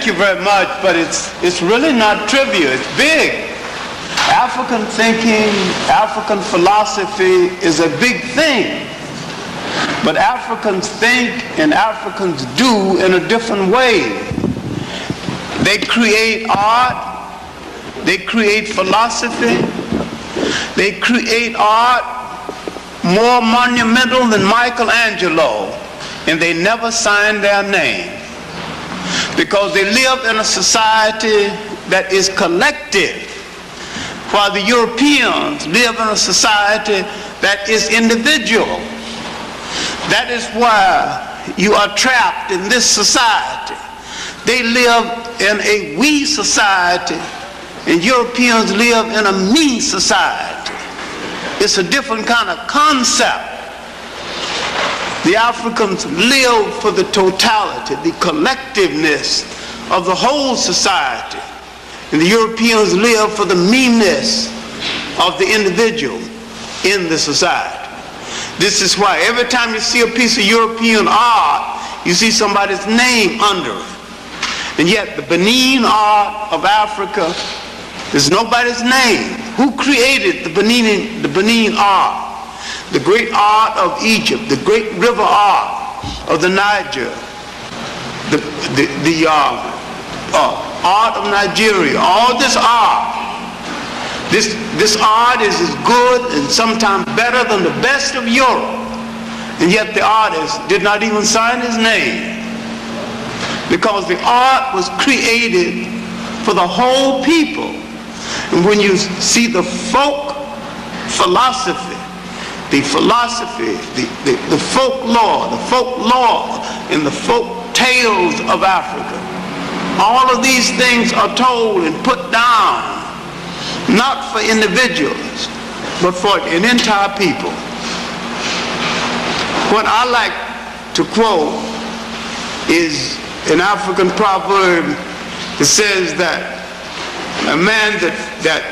Thank you very much, but it's really not trivial. It's big. African thinking, African philosophy is a big thing. But Africans think and Africans do in a different way. They create art, they create philosophy, they create art more monumental than Michelangelo, and they never sign their name because they live in a society that is collective, while the Europeans live in a society that is individual. That is why you are trapped in this society. They live in a we society, and Europeans live in a me society. It's a different kind of concept. The Africans live for the totality, the collectiveness of the whole society, and the Europeans live for the meanness of the individual in the society. This is why every time you see a piece of European art, you see somebody's name under it. And yet the Benin art of Africa, there's nobody's name. Who created the Benin art? The great art of Egypt, the great river art of the Niger, the art of Nigeria, all this art. This art is as good and sometimes better than the best of Europe. And yet the artist did not even sign his name, because the art was created for the whole people. And when you see the folk philosophy, the folklore, and the folk tales of Africa, all of these things are told and put down, not for individuals, but for an entire people. What I like to quote is an African proverb that says that a man that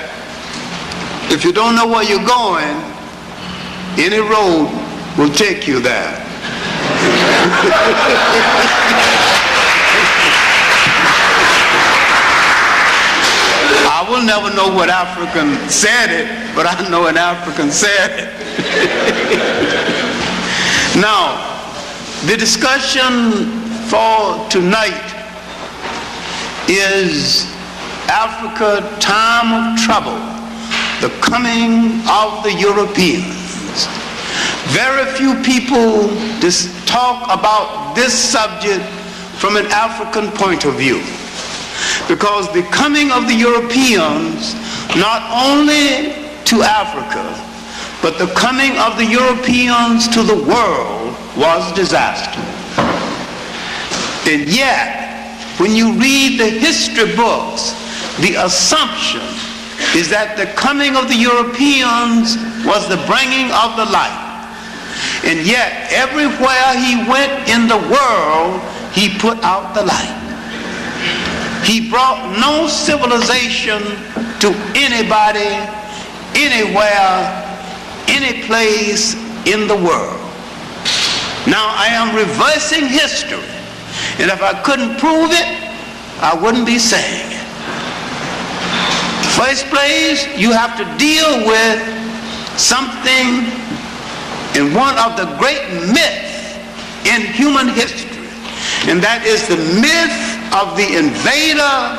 if you don't know where you're going, any road will take you there. I will never know what African said it, but I know an African said it. Now, the discussion for tonight is Africa, time of trouble, the coming of the Europeans. Very few people talk about this subject from an African point of view, because the coming of the Europeans, not only to Africa, but the coming of the Europeans to the world was disaster. And yet, when you read the history books, the assumption is that the coming of the Europeans was the bringing of the light. And yet, everywhere he went in the world, he put out the light. He brought no civilization to anybody, anywhere, any place in the world. Now, I am reversing history, and if I couldn't prove it, I wouldn't be saying it. First place, you have to deal with something in one of the great myths in human history, and that is the myth of the invader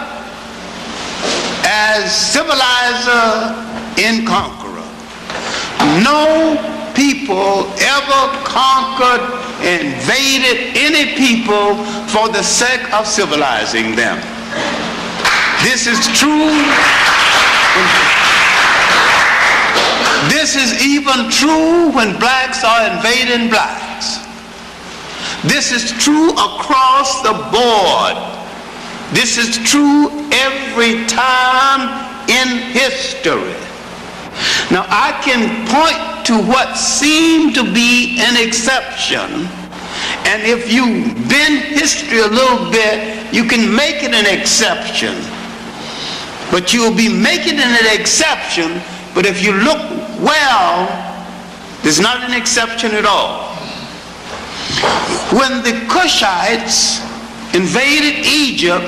as civilizer and conqueror. No people ever conquered, invaded any people for the sake of civilizing them. This is true. This is even true when blacks are invading blacks. This is true across the board. This is true every time in history. Now, I can point to what seemed to be an exception, and if you bend history a little bit, you can make it an exception. But you'll be making it an exception, but if you look well, there's not an exception at all. When the Cushites invaded Egypt,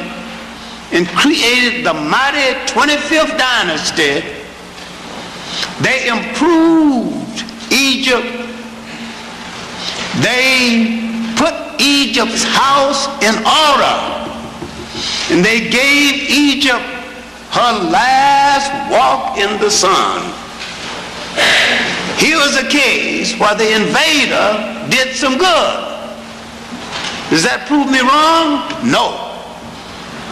and created the mighty 25th dynasty, they improved Egypt. They put Egypt's house in order, and they gave Egypt her last walk in the sun. Here was a case where the invader did some good. Does that prove me wrong? No.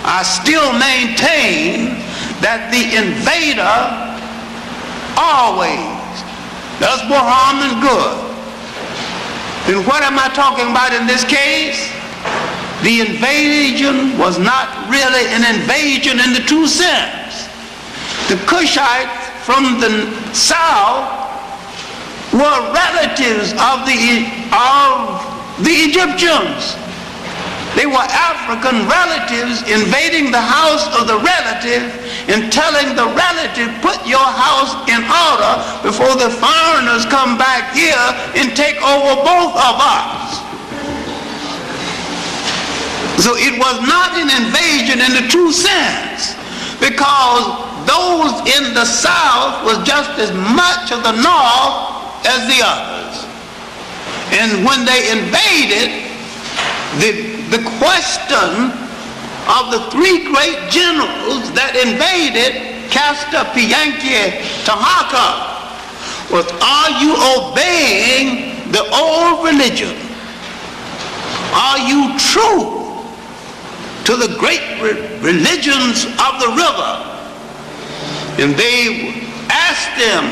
I still maintain that the invader always does more harm than good. Then what am I talking about in this case? The invasion was not really an invasion in the true sense. The Cushites from the south were relatives of the Egyptians. They were African relatives invading the house of the relative and telling the relative, put your house in order before the foreigners come back here and take over both of us. So it was not an invasion in the true sense, because those in the south was just as much of the north as the others. And when they invaded, the question of the three great generals that invaded Castor, Pianki, Tahaka was, are you obeying the old religion? Are you true to the great religions of the river? And they asked them,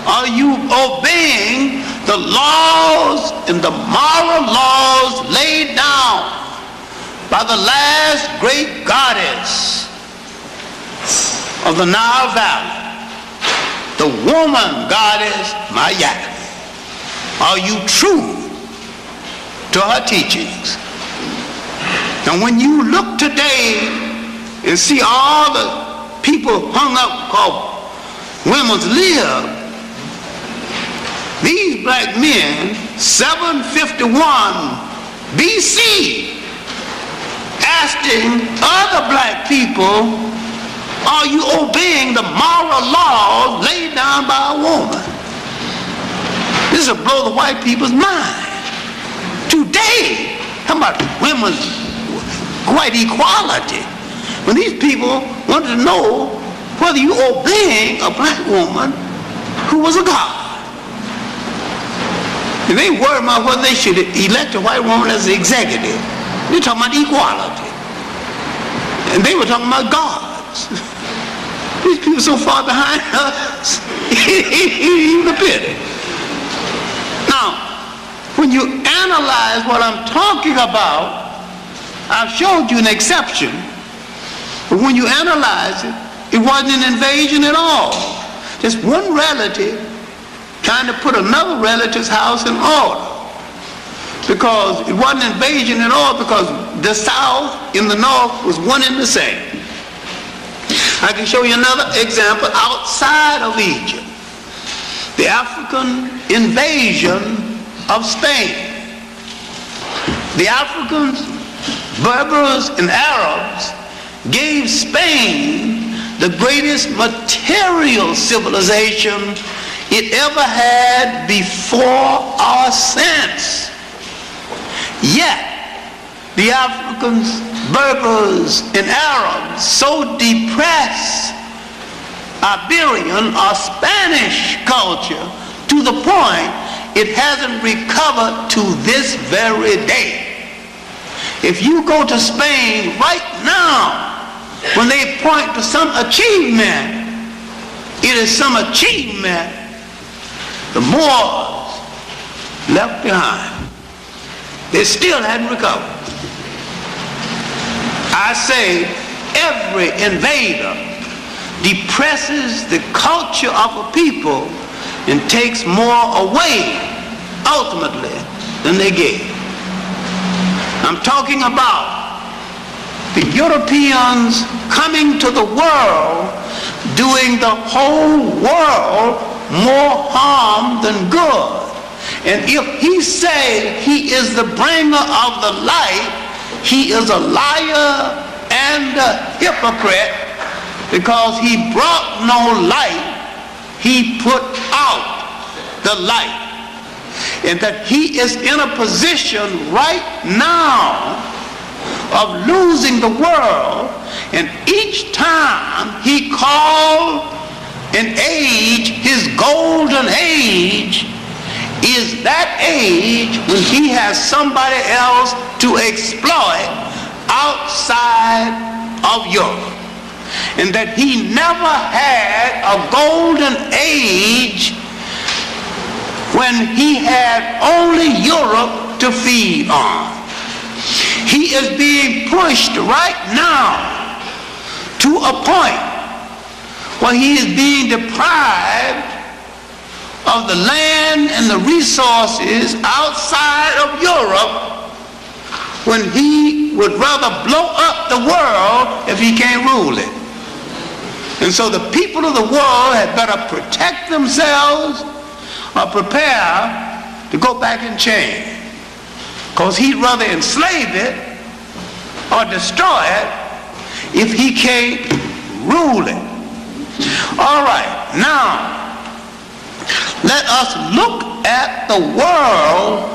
are you obeying the laws and the moral laws laid down by the last great goddess of the Nile Valley, the woman goddess Maya? Are you true to her teachings? And when you look today and see all the people hung up called women's lib, these black men, 751 BC, asking other black people, are you obeying the moral laws laid down by a woman? This will blow the white people's mind. Today, how about women's white equality? When these people wanted to know whether you obeying a black woman who was a god. And they worried about whether they should elect a white woman as the executive. They're talking about equality. And they were talking about gods. These people so far behind us, even a pity. Now, when you analyze what I'm talking about, I've showed you an exception. But when you analyze it, it wasn't an invasion at all. Just one relative trying to put another relative's house in order. Because it wasn't an invasion at all, because the south and the north was one and the same. I can show you another example outside of Egypt. The African invasion of Spain. The Africans, Berbers, and Arabs gave Spain the greatest material civilization it ever had before or since. Yet, the Africans, Berbers, and Arabs so depressed Iberian or Spanish culture to the point it hasn't recovered to this very day. If you go to Spain right now, when they point to some achievement, it is some achievement the Moors left behind. They still hadn't recovered. I say every invader depresses the culture of a people and takes more away ultimately than they gave. I'm talking about the Europeans coming to the world, doing the whole world more harm than good. And if he say he is the bringer of the light, he is a liar and the hypocrite, because he brought no light, he put out the light. And that he is in a position right now of losing the world, and each time he called an age, his golden age, is that age when he has somebody else to exploit outside of Europe. And that he never had a golden age when he had only Europe to feed on. He is being pushed right now to a point where he is being deprived of the land and the resources outside of Europe, when he would rather blow up the world if he can't rule it. And so the people of the world had better protect themselves or prepare to go back in chains, because he'd rather enslave it or destroy it if he can't rule it. All right, now let us look at the world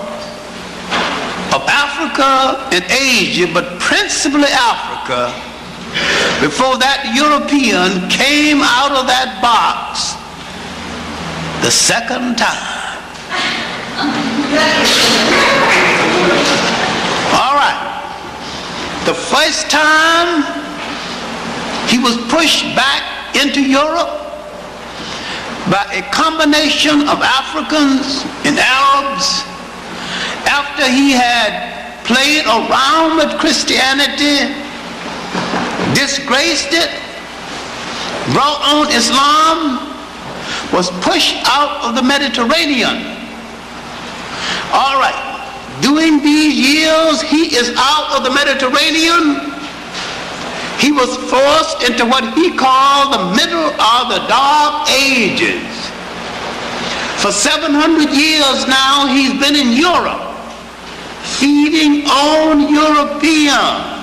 of Africa and Asia, but principally Africa, before that European came out of that box the second time. All right. The first time he was pushed back into Europe by a combination of Africans and Arabs after he had played around with Christianity, disgraced it, brought on Islam, was pushed out of the Mediterranean. All right, during these years he is out of the Mediterranean. He was forced into what he called the middle or the dark ages. For 700 years now he's been in Europe, feeding on Europeans.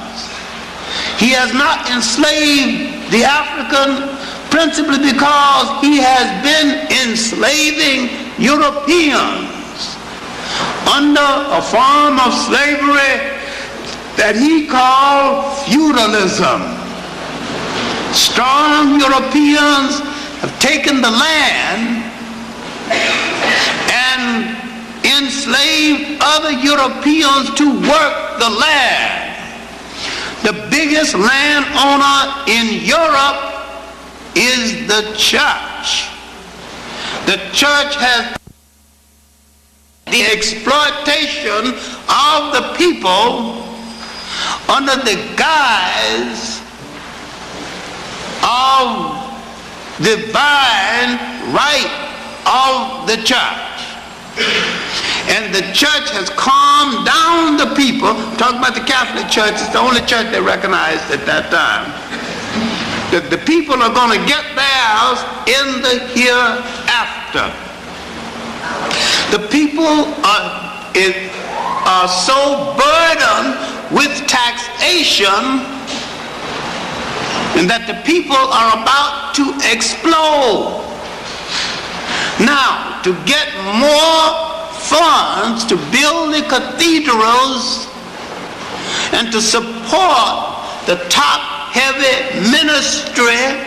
He has not enslaved the African, principally because he has been enslaving Europeans under a form of slavery that he called feudalism. Strong Europeans have taken the land and enslaved other Europeans to work the land. The biggest landowner in Europe is the church. The church has the exploitation of the people under the guise of divine right of the church. And the church has calmed down the people. Talk about the Catholic Church, it's the only church they recognized at that time. That the people are going to get theirs in the hereafter. The people are so burdened with taxation, and that the people are about to explode. Now, to get more funds to build the cathedrals and to support the top-heavy ministry,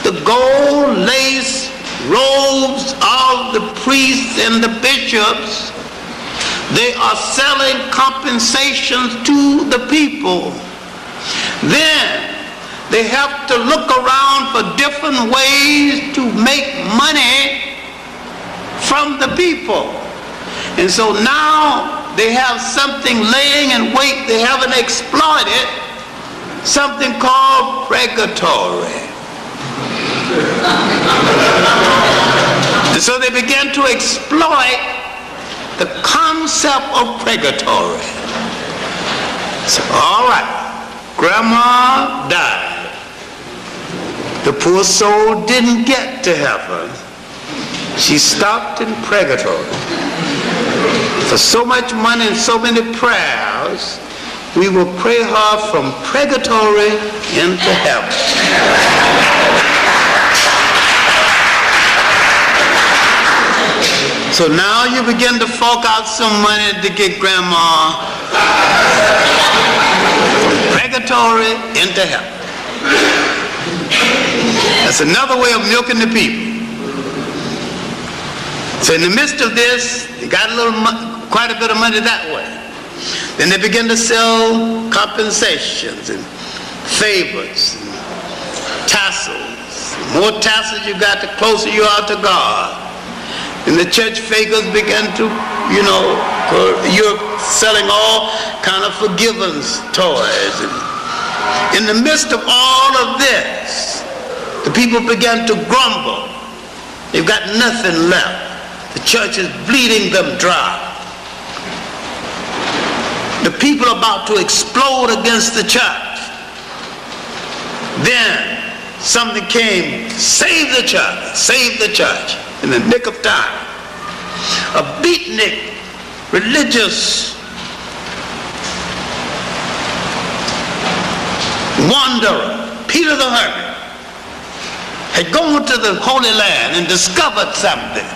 the gold lace robes of the priests and the bishops, they are selling compensations to the people. Then they have to look around for different ways to make money from the people. And so now they have something laying in wait they haven't exploited, something called purgatory. And so they began to exploit the concept of purgatory. So, all right, grandma died. The poor soul didn't get to heaven. She stopped in purgatory. For so much money and so many prayers, we will pray her from purgatory into heaven. So now you begin to fork out some money to get grandma from purgatory into heaven. That's another way of milking the people. So in the midst of this, they got quite a bit of money that way. Then they begin to sell compensations and favors and tassels. The more tassels you got, the closer you are to God. And the church fakers began to, you're selling all kind of forgiveness toys. And in the midst of all of this, the people began to grumble. They've got nothing left. The church is bleeding them dry. The people are about to explode against the church. Then something came, save the church in the nick of time. A beatnik, religious wanderer, Peter the Hermit, had gone to the Holy Land and discovered something.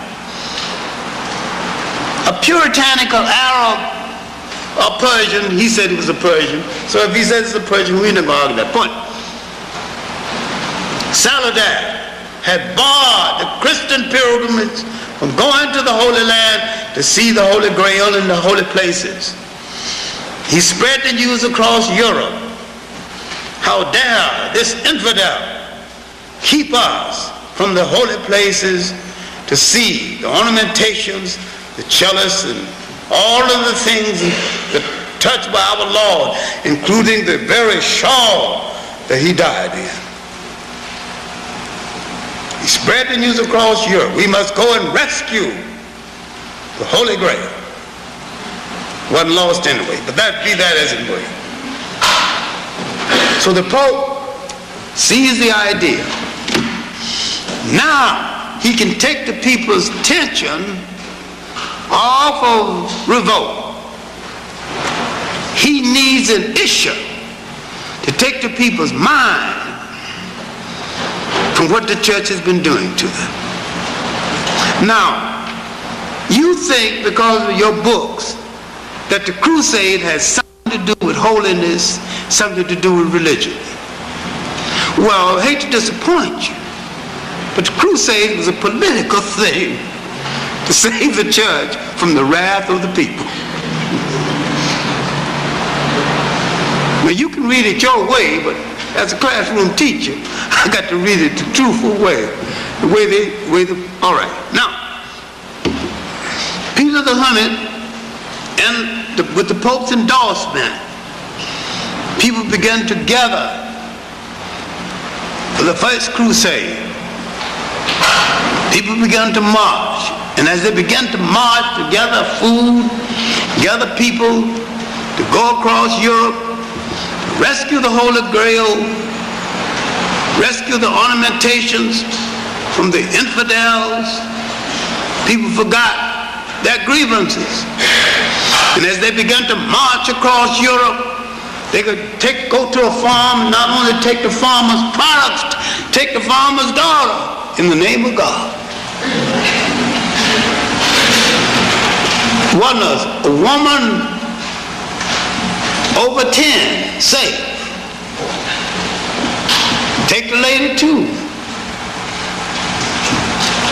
A puritanical Arab or Persian, he said he was a Persian, so if he says it's a Persian, we're not going to argue that point. Saladin had barred the Christian pilgrimage from going to the Holy Land to see the Holy Grail and the holy places. He spread the news across Europe. How dare this infidel keep us from the holy places to see the ornamentations, the chalice, and all of the things that touched by our Lord, including the very shawl that he died in. He spread the news across Europe. We must go and rescue the Holy Grail. Wasn't lost anyway, but be that as it may. So the Pope sees the idea. Now he can take the people's attention off of revolt. He needs an issue to take the people's mind from what the church has been doing to them. Now, you think because of your books that the crusade has something to do with holiness, something to do with religion. Well, I hate to disappoint you, but the crusade was a political thing to save the church from the wrath of the people. Now you can read it your way, but as a classroom teacher, I got to read it the truthful way. All right. Now, Peter the Hermit, and with the Pope's endorsement, people began to gather for the first crusade. People began to march. And as they began to march to gather food, gather people to go across Europe, rescue the Holy Grail, rescue the ornamentations from the infidels, people forgot their grievances. And as they began to march across Europe, they could go to a farm and not only take the farmer's products, take the farmer's daughter in the name of God. Wasn't a woman over 10 safe. Take the lady too.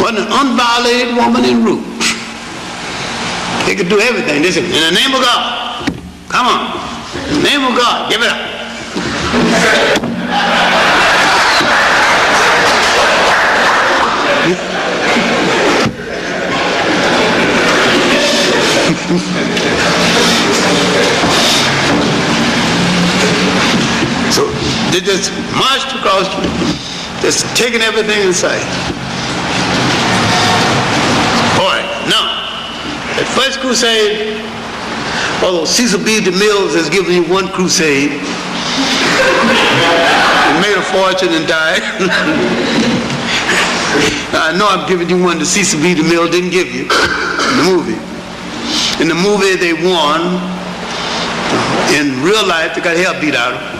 Wasn't an unviolated woman in Ruth. They could do everything. They said, in the name of God. Come on. In the name of God. Give it up. So they just marched across, just taking everything in sight. All right, now, at first crusade, although Cecil B. DeMille has given you one crusade, he made a fortune and died. I know I'm giving you one that Cecil B. DeMille didn't give you in the movie. In the movie they won, In real life, they got hell beat out of them.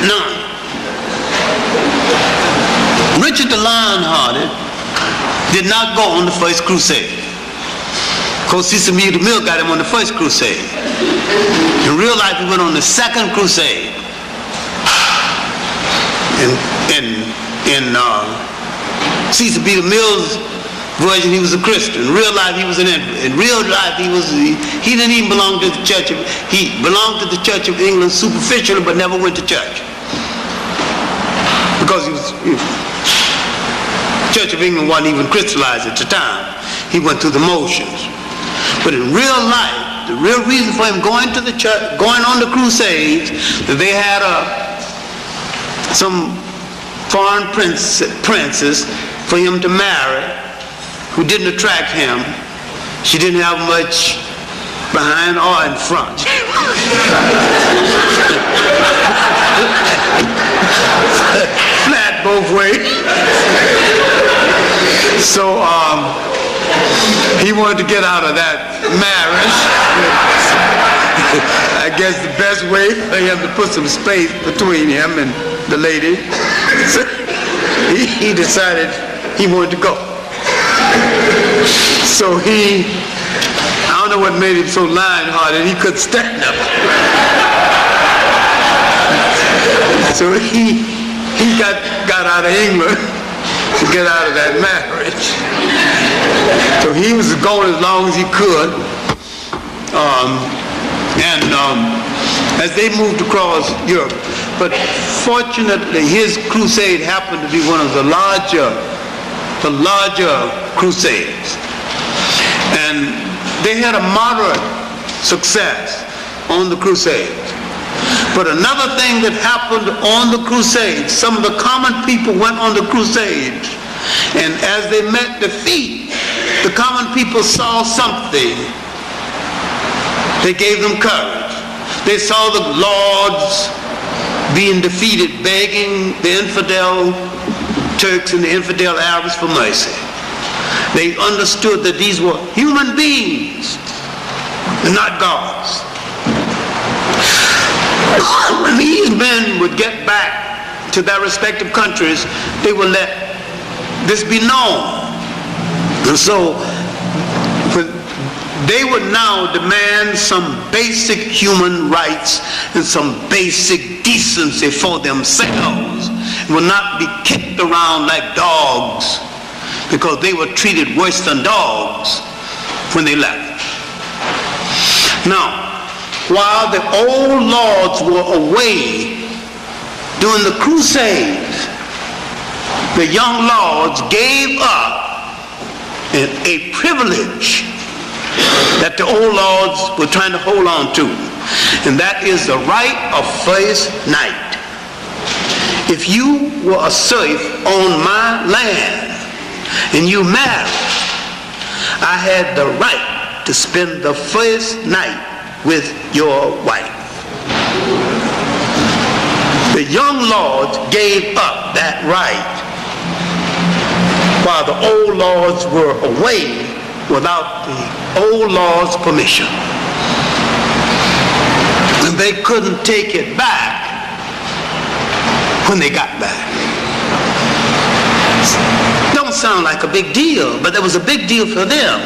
Now, Richard the Lionhearted did not go on the first crusade. Of course, Cecil B. DeMille got him on the first crusade. In real life, he went on the second crusade. In Cecil B. DeMille's version, he was a Christian. In real life, he was an infidel. In real life, he didn't even belong to the Church of, he belonged to the Church of England superficially, but never went to church. Because Church of England wasn't even crystallized at the time. He went through the motions. But in real life, the real reason for him going to the church, going on the crusades, that they had some foreign princess for him to marry who didn't attract him. She didn't have much behind or in front. Flat both ways. So he wanted to get out of that marriage. I guess the best way for him to put some space between him and the lady. So he decided he wanted to go. So I don't know what made him so lion-hearted, he couldn't stand up. So he got out of England to get out of that marriage. So he was going as long as he could. As they moved across Europe. But fortunately, his crusade happened to be one of the larger crusades. And they had a moderate success on the crusades. But another thing that happened on the crusades, some of the common people went on the crusades, and as they met defeat, the common people saw something. They gave them courage. They saw the lords being defeated, begging the infidel Turks and the infidel Arabs for mercy. They understood that these were human beings and not gods. When these men would get back to their respective countries, they would let this be known. And so they would now demand some basic human rights and some basic decency for themselves, and would not be kicked around like dogs, because they were treated worse than dogs when they left. Now, while the old lords were away during the crusades, the young lords gave up a privilege that the old lords were trying to hold on to, and that is the right of first night. If you were a serf on my land and you married, I had the right to spend the first night with your wife. The young lords gave up that right while the old lords were away without the old lords' permission. And they couldn't take it back when they got back. Don't sound like a big deal, but that was a big deal for them.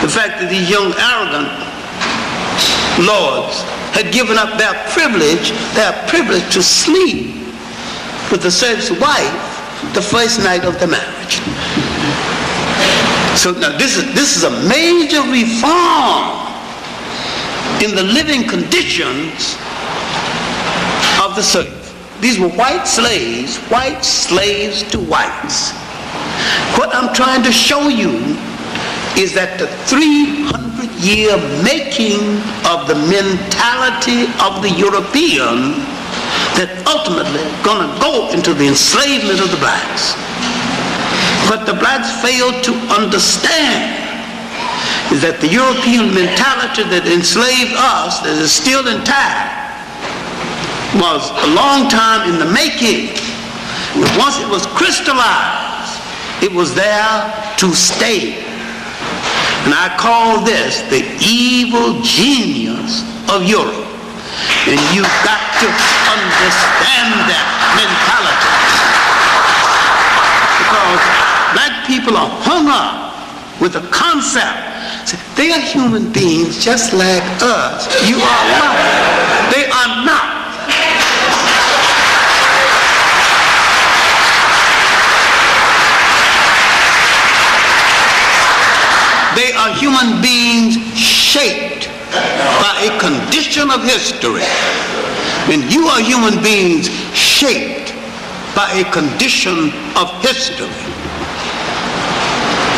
The fact that these young arrogant lords had given up their privilege to sleep with the serf's wife the first night of the marriage. So now this is a major reform in the living conditions of the serf. These were white slaves to whites. What I'm trying to show you is that the 300-year making of the mentality of the European that ultimately going to go into the enslavement of the blacks. What the blacks failed to understand is that the European mentality that enslaved us, that is still intact, was a long time in the making. But once it was crystallized, it was there to stay. And I call this the evil genius of Europe. And you've got to understand that mentality. Because black people are hung up with the concept. They are human beings just like us. You are not. They are not. They are human beings shaped by a condition of history. And you are human beings shaped by a condition of history.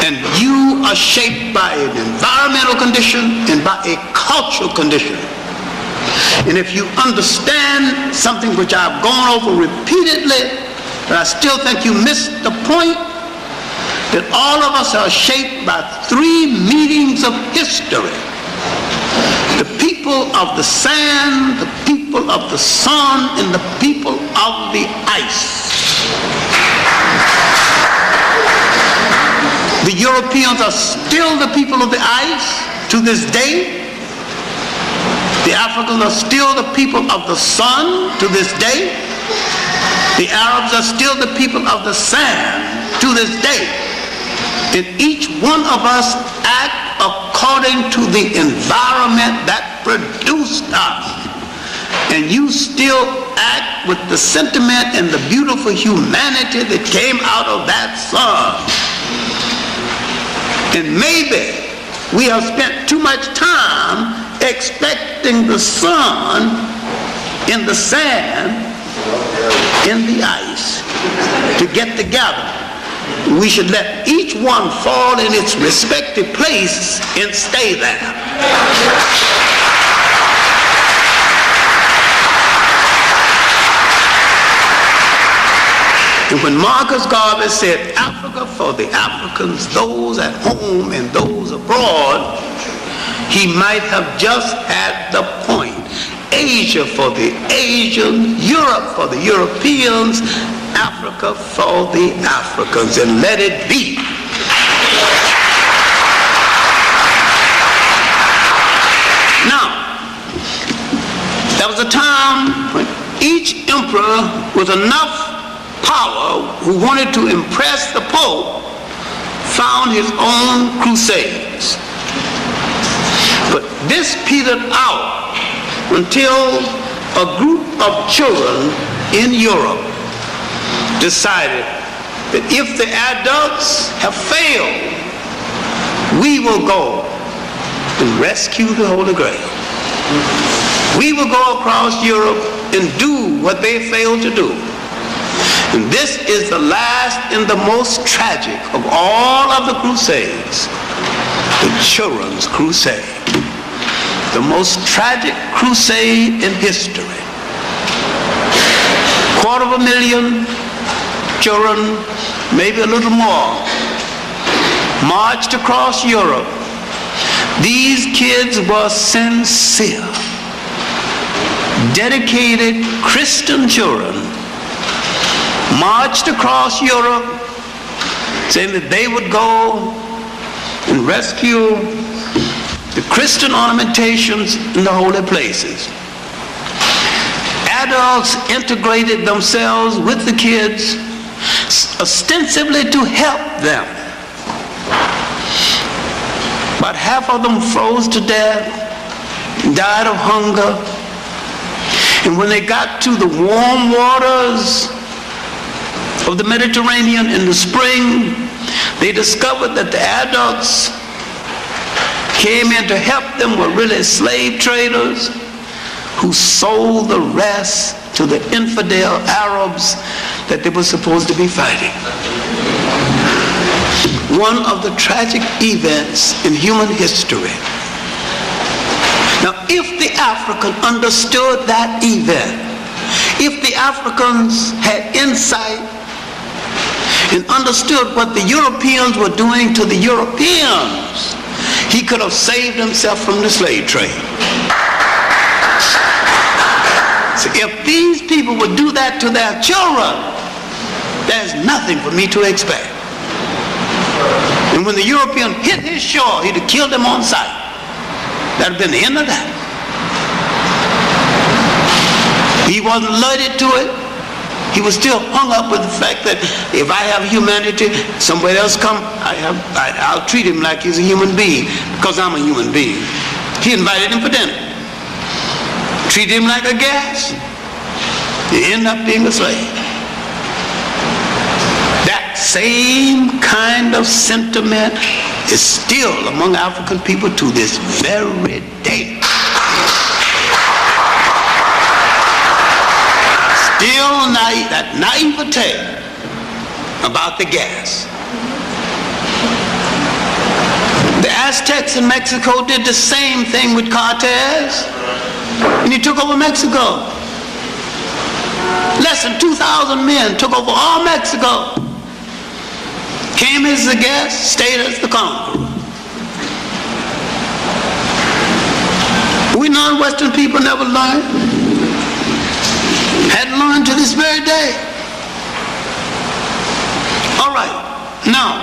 And you are shaped by an environmental condition and by a cultural condition. And if you understand something which I've gone over repeatedly, but I still think you missed the point, that all of us are shaped by three meetings of history. The people of the sand, the people of the sun, and the people of the ice. The Europeans are still the people of the ice to this day. The Africans are still the people of the sun to this day. The Arabs are still the people of the sand to this day. And each one of us act according to the environment that produced us. And you still act with the sentiment and the beautiful humanity that came out of that sun. And maybe we have spent too much time expecting the sun in the sand, in the ice, to get together. We should let each one fall in its respective place and stay there. And when Marcus Garvey said Africa for the Africans, those at home and those abroad, he might have just had the point. Asia for the Asians, Europe for the Europeans, Africa for the Africans, and let it be. Now, there was a time when each emperor with enough power who wanted to impress the Pope found his own crusades. But this petered out until a group of children in Europe decided that if the adults have failed, we will go and rescue the Holy Grail. We will go across Europe and do what they failed to do. And this is the last and the most tragic of all of the crusades, the Children's Crusade. The most tragic crusade in history. 250,000 children, maybe a little more, marched across Europe. These kids were sincere, dedicated Christian children, marched across Europe saying that they would go and rescue the Christian ornamentations in the holy places. Adults integrated themselves with the kids, ostensibly to help them. About half of them froze to death, died of hunger. And when they got to the warm waters of the Mediterranean in the spring, they discovered that the adults came in to help them were really slave traders who sold the rest to the infidel Arabs that they were supposed to be fighting. One of the tragic events in human history. Now, if the African understood that event, if the Africans had insight and understood what the Europeans were doing to the Europeans, he could have saved himself from the slave trade. So if these people would do that to their children, there's nothing for me to expect. And when the European hit his shore, he'd have killed them on sight. That'd have been the end of that. He wasn't alerted to it. He was still hung up with the fact that if I have humanity, somebody else come, I'll treat him like he's a human being because I'm a human being. He invited him for dinner. Treat him like a guest. He end up being a slave. That same kind of sentiment is still among African people to this very day. Still that naivete about the gas. The Aztecs in Mexico did the same thing with Cortez, and he took over Mexico. Less than 2,000 men took over all Mexico. Came as the guest, stayed as the conqueror. We non-Western people never learned. Hadn't learned to this very day. All right, now,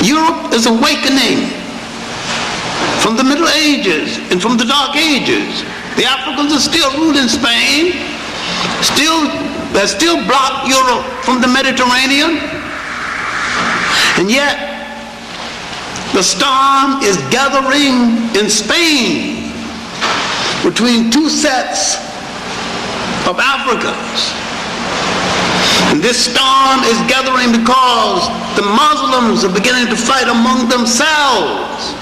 Europe is awakening from the Middle Ages and from the Dark Ages. The Africans are still ruling Spain, they still block Europe from the Mediterranean, and yet the storm is gathering in Spain between two sets of Africans. And this storm is gathering because the Muslims are beginning to fight among themselves.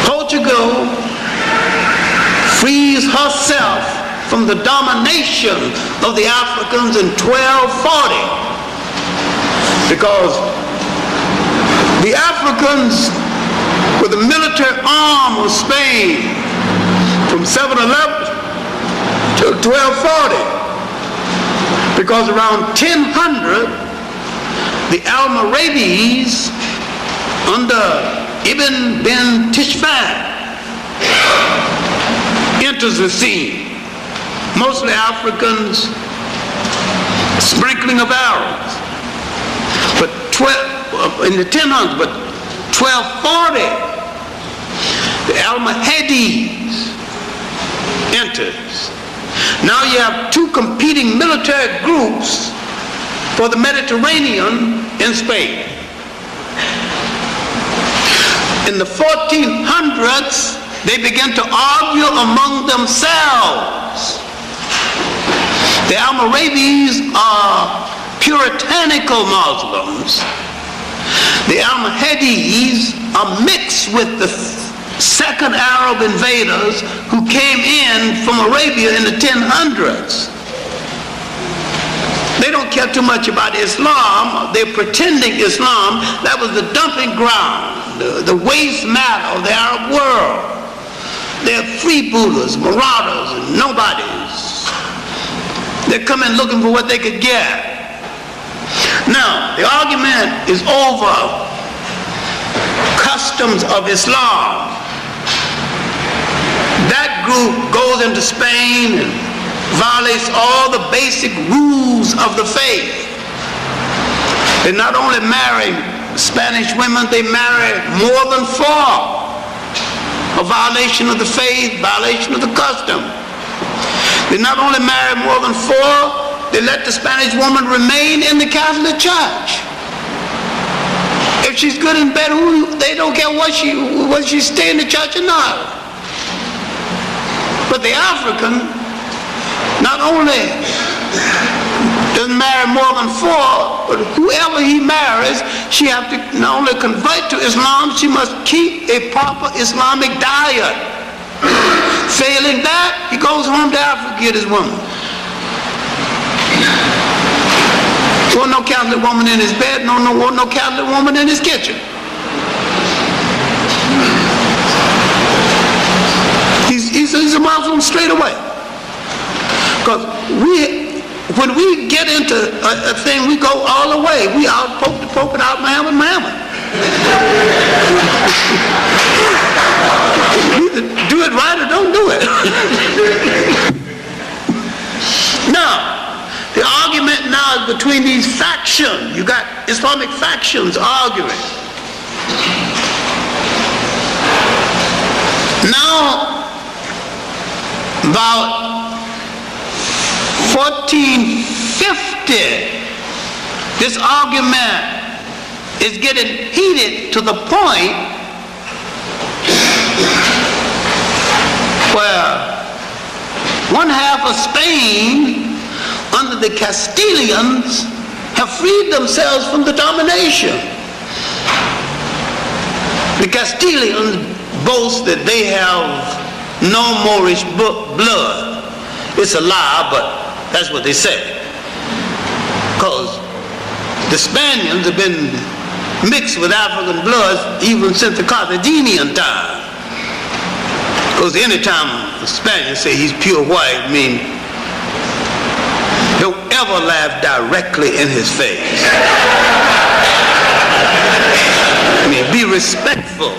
Portugal frees herself from the domination of the Africans in 1240 because the Africans were the military arm of Spain from 711 to 1240, because around 1000 the Almoravids under Ibn bin Tishfan enters the scene. Mostly Africans, sprinkling of Arabs, but in the 1000s, but 1240 the Almohades enters. Now you have two competing military groups for the Mediterranean in Spain. In the 1400s, they began to argue among themselves. The Almoravids are puritanical Muslims. The Almohades are mixed with the second Arab invaders who came in from Arabia in the 1000s. They don't care too much about Islam. They're pretending Islam. That was the dumping ground, the waste matter of the Arab world. They're freebooters, marauders, and nobodies. They're coming looking for what they could get. Now, the argument is over customs of Islam. That group goes into Spain and violates all the basic rules of the faith. They not only marry Spanish women, they marry more than 4. A violation of the faith, violation of the custom. They not only marry more than 4, they let the Spanish woman remain in the Catholic Church. If she's good in bed, they don't care what she stay in the church or not. But the African not only doesn't marry more than 4, but whoever he marries, she has to not only convert to Islam, she must keep a proper Islamic diet. Failing that, he goes home to Africa to get his woman. There wasn't no Catholic woman in his bed, no Catholic woman in his kitchen. He's a Muslim straight away. Because when we get into a thing, we go all the way. We out poke it out, Muhammad. Either do it right or don't do it. Now, the argument now is between these factions. You got Islamic factions arguing. Now, about 1450, this argument is getting heated to the point where one half of Spain under the Castilians have freed themselves from the domination. The Castilians boast that they have no Moorish blood. It's a lie, but that's what they say. Because the Spaniards have been mixed with African bloods even since the Carthaginian time. Because any time a Spaniard say he's pure white, I mean, don't ever laugh directly in his face. I mean, be respectful.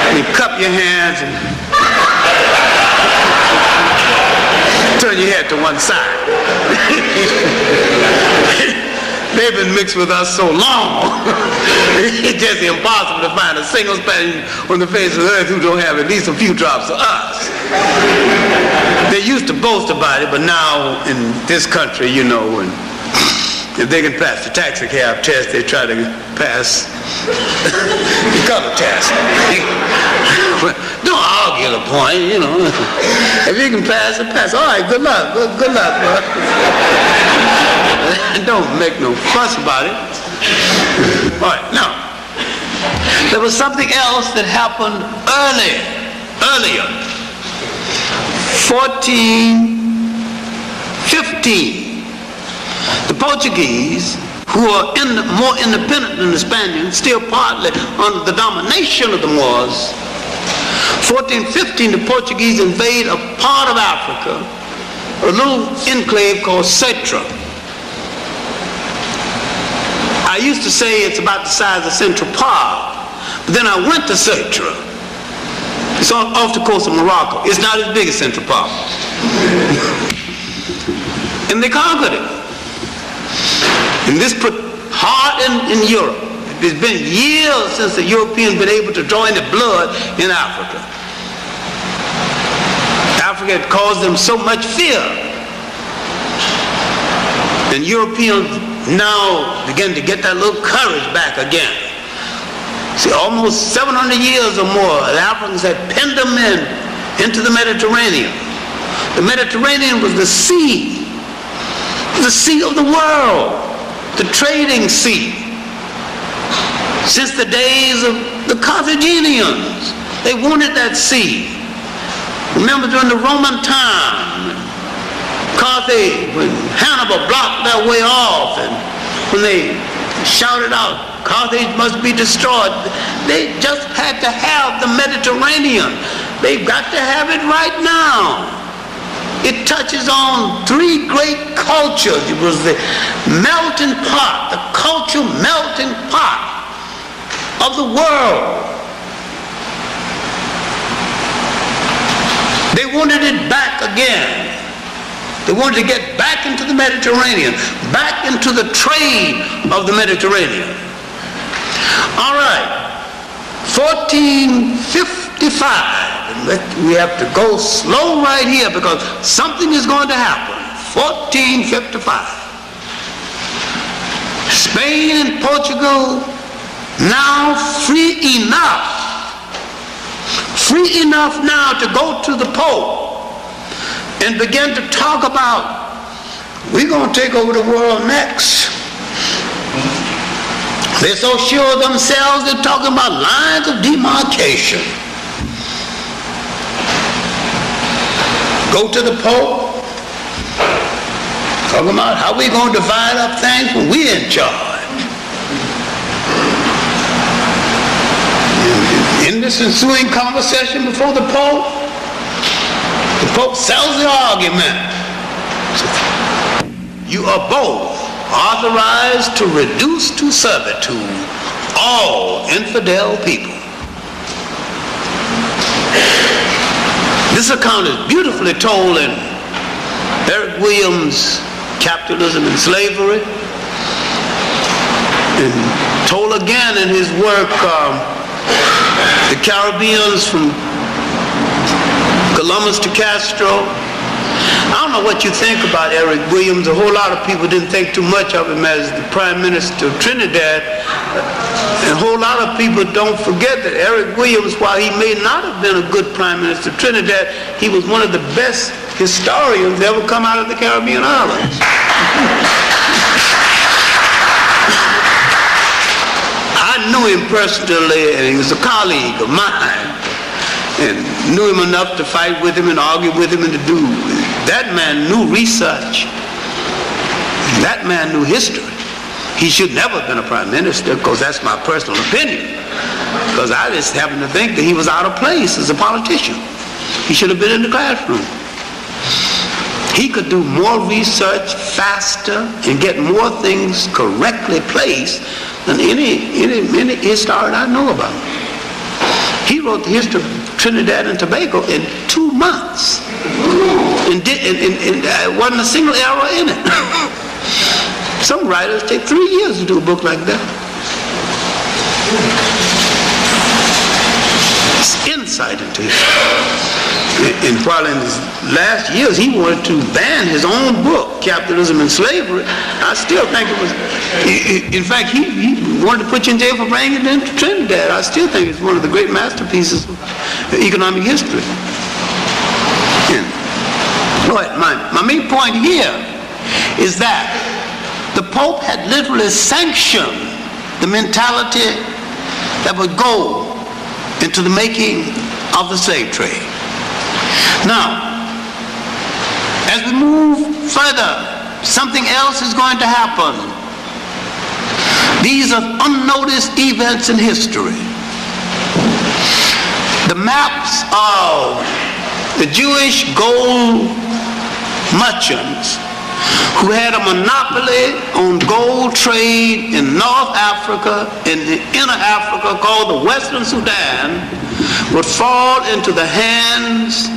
I mean, cup your hands and turn your head to one side. They've been mixed with us so long, it's just impossible to find a single Spaniard on the face of the earth who don't have at least a few drops of us. They used to boast about it, but now in this country, you know, and if they can pass the taxi cab test, they try to pass the color test. Don't argue the point, you know. If you can pass it, pass. All right, good luck. Good luck, bud. Don't make no fuss about it. All right, now, there was something else that happened earlier. 1415. The Portuguese, who are more independent than the Spaniards, still partly under the domination of the Moors. 1415, the Portuguese invade a part of Africa, a little enclave called Cetra. I used to say it's about the size of Central Park, but then I went to Cetra. It's off the coast of Morocco. It's not as big as Central Park. And they conquered it. And this put heart in Europe. It's been years since the Europeans been able to draw any blood in Africa. Africa had caused them so much fear. And Europeans now begin to get that little courage back again. See, almost 700 years or more, the Africans had penned them into the Mediterranean. The Mediterranean was the sea of the world, the trading sea. Since the days of the Carthaginians, they wanted that sea. Remember during the Roman time, Carthage, when Hannibal blocked their way off, and when they shouted out, Carthage must be destroyed, they just had to have the Mediterranean. They've got to have it right now. It touches on three great cultures. It was the melting pot, the culture melting pot of the world. They wanted it back again. They wanted to get back into the Mediterranean, back into the trade of the Mediterranean. All right, 1455. We have to go slow right here because something is going to happen. 1455. Spain and Portugal now free enough now to go to the Pope and begin to talk about, we're going to take over the world next. They're so sure of themselves, they're talking about lines of demarcation. Go to the Pope, talking about how we're going to divide up things when we're in charge. In this ensuing conversation before the Pope sells the argument. You are both authorized to reduce to servitude all infidel people. This account is beautifully told in Eric Williams' capitalism and slavery, and told again in his work, The Caribbeans from Columbus to Castro. I don't know what you think about Eric Williams. A whole lot of people didn't think too much of him as the Prime Minister of Trinidad. And a whole lot of people don't forget that Eric Williams, while he may not have been a good Prime Minister of Trinidad, he was one of the best historians ever come out of the Caribbean islands. I knew him personally, and he was a colleague of mine, and knew him enough to fight with him and argue with him and to do. That man knew research. That man knew history. He should never have been a prime minister, because that's my personal opinion. Because I just happen to think that he was out of place as a politician. He should have been in the classroom. He could do more research faster and get more things correctly placed than any historian I know about. He wrote the history of Trinidad and Tobago in 2 months. And wasn't a single error in it. Some writers take 3 years to do a book like that. It's insight into history. And while in his last years he wanted to ban his own book, Capitalism and Slavery, I still think it was, in fact, he wanted to put you in jail for bringing it into Trinidad. I still think it's one of the great masterpieces of economic history. And, my main point here is that the Pope had literally sanctioned the mentality that would go into the making of the slave trade. Now, as we move further, something else is going to happen. These are unnoticed events in history. The maps of the Jewish gold merchants who had a monopoly on gold trade in North Africa and the inner Africa called the Western Sudan would fall into the hands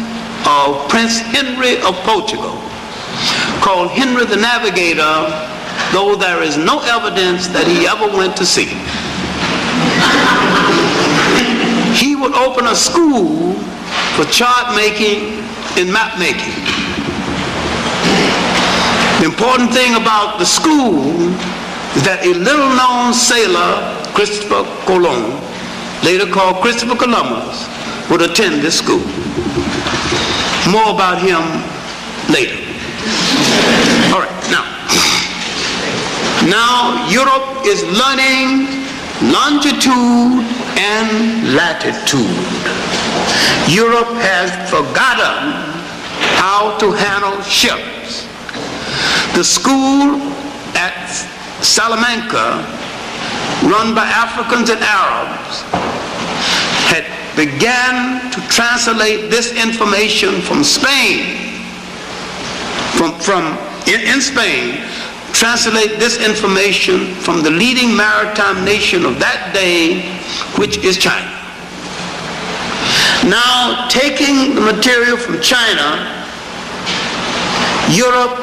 of Prince Henrik of Portugal, called Henry the Navigator, though there is no evidence that he ever went to sea. He would open a school for chart making and map making. The important thing about the school is that a little known sailor, Christopher Colon, later called Christopher Columbus, would attend this school. More about him later. All right, now Europe is learning longitude and latitude. Europe has forgotten how to handle ships. The school at Salamanca, run by Africans and Arabs, had began to translate this information from Spain, in Spain, translate this information from the leading maritime nation of that day, which is China. Now, taking the material from China, Europe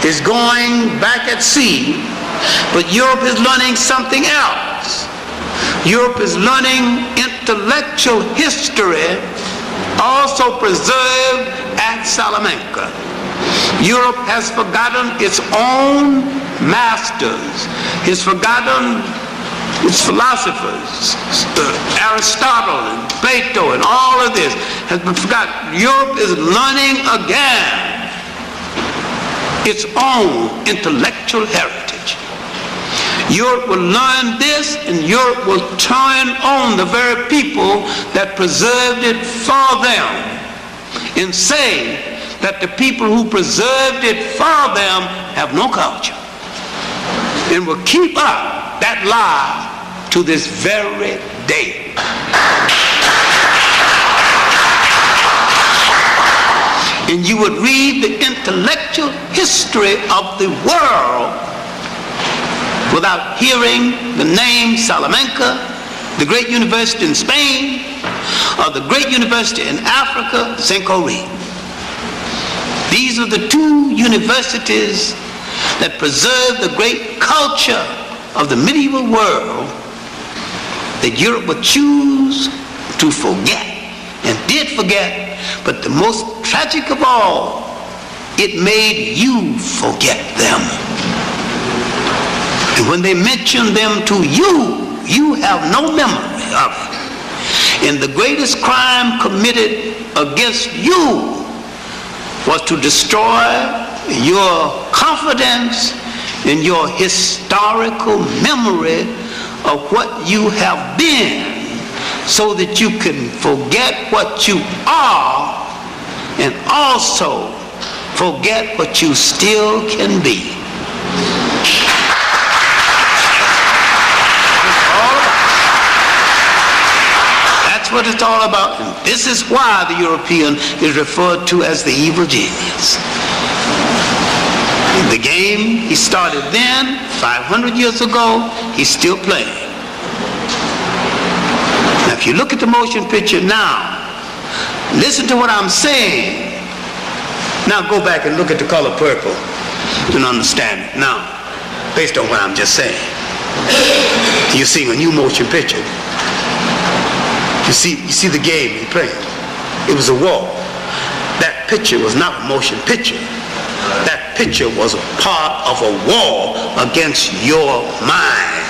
is going back at sea, but Europe is learning something else. Europe is learning intellectual history, also preserved at Salamanca. Europe has forgotten its own masters. It's forgotten its philosophers, Aristotle and Plato and all of this has been forgotten. Europe is learning again its own intellectual heritage. Europe will learn this, and Europe will turn on the very people that preserved it for them and say that the people who preserved it for them have no culture, and will keep up that lie to this very day. And you would read the intellectual history of the world without hearing the name Salamanca, the great university in Spain, or the great university in Africa, St. Corey. These are the two universities that preserved the great culture of the medieval world, that Europe would choose to forget, and did forget. But the most tragic of all, it made you forget them. And when they mention them to you, you have no memory of it. And the greatest crime committed against you was to destroy your confidence in your historical memory of what you have been, so that you can forget what you are and also forget what you still can be. That's what it's all about. And this is why the European is referred to as the evil genius. The game he started then, 500 years ago, he's still playing. Now, if you look at the motion picture now, listen to what I'm saying. Now go back and look at the color purple and understand it now, based on what I'm just saying. You're seeing a new motion picture. You see the game he played. It was a war. That picture was not a motion picture. That picture was a part of a war against your mind.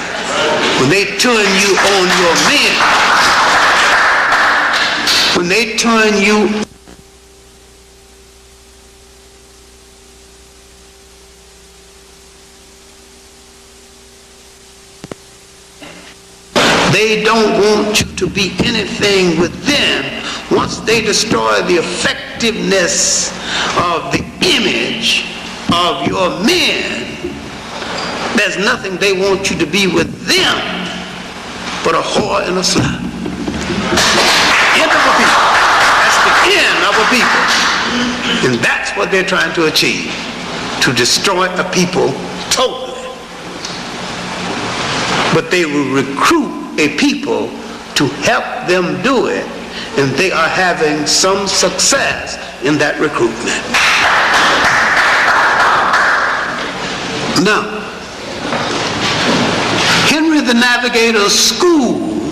When they turn you on your men, when they turn you, they don't want you to be anything with them. Once they destroy the effectiveness of the image of your men, there's nothing they want you to be with them but a whore and a slut. End of a people. That's the end of a people. And that's what they're trying to achieve, to destroy a people totally. But they will recruit a people to help them do it, and they are having some success in that recruitment. Now, Henry the Navigator's school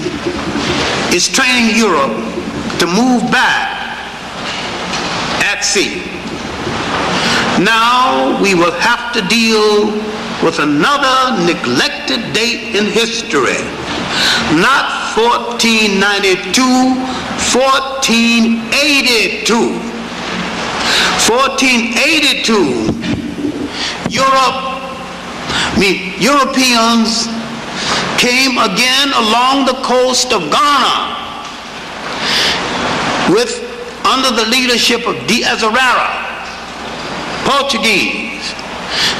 is training Europe to move back at sea. Now we will have to deal with another neglected date in history. Not 1492, 1482. 1482, Europeans came again along the coast of Ghana under the leadership of Diaz-Arara, Portuguese.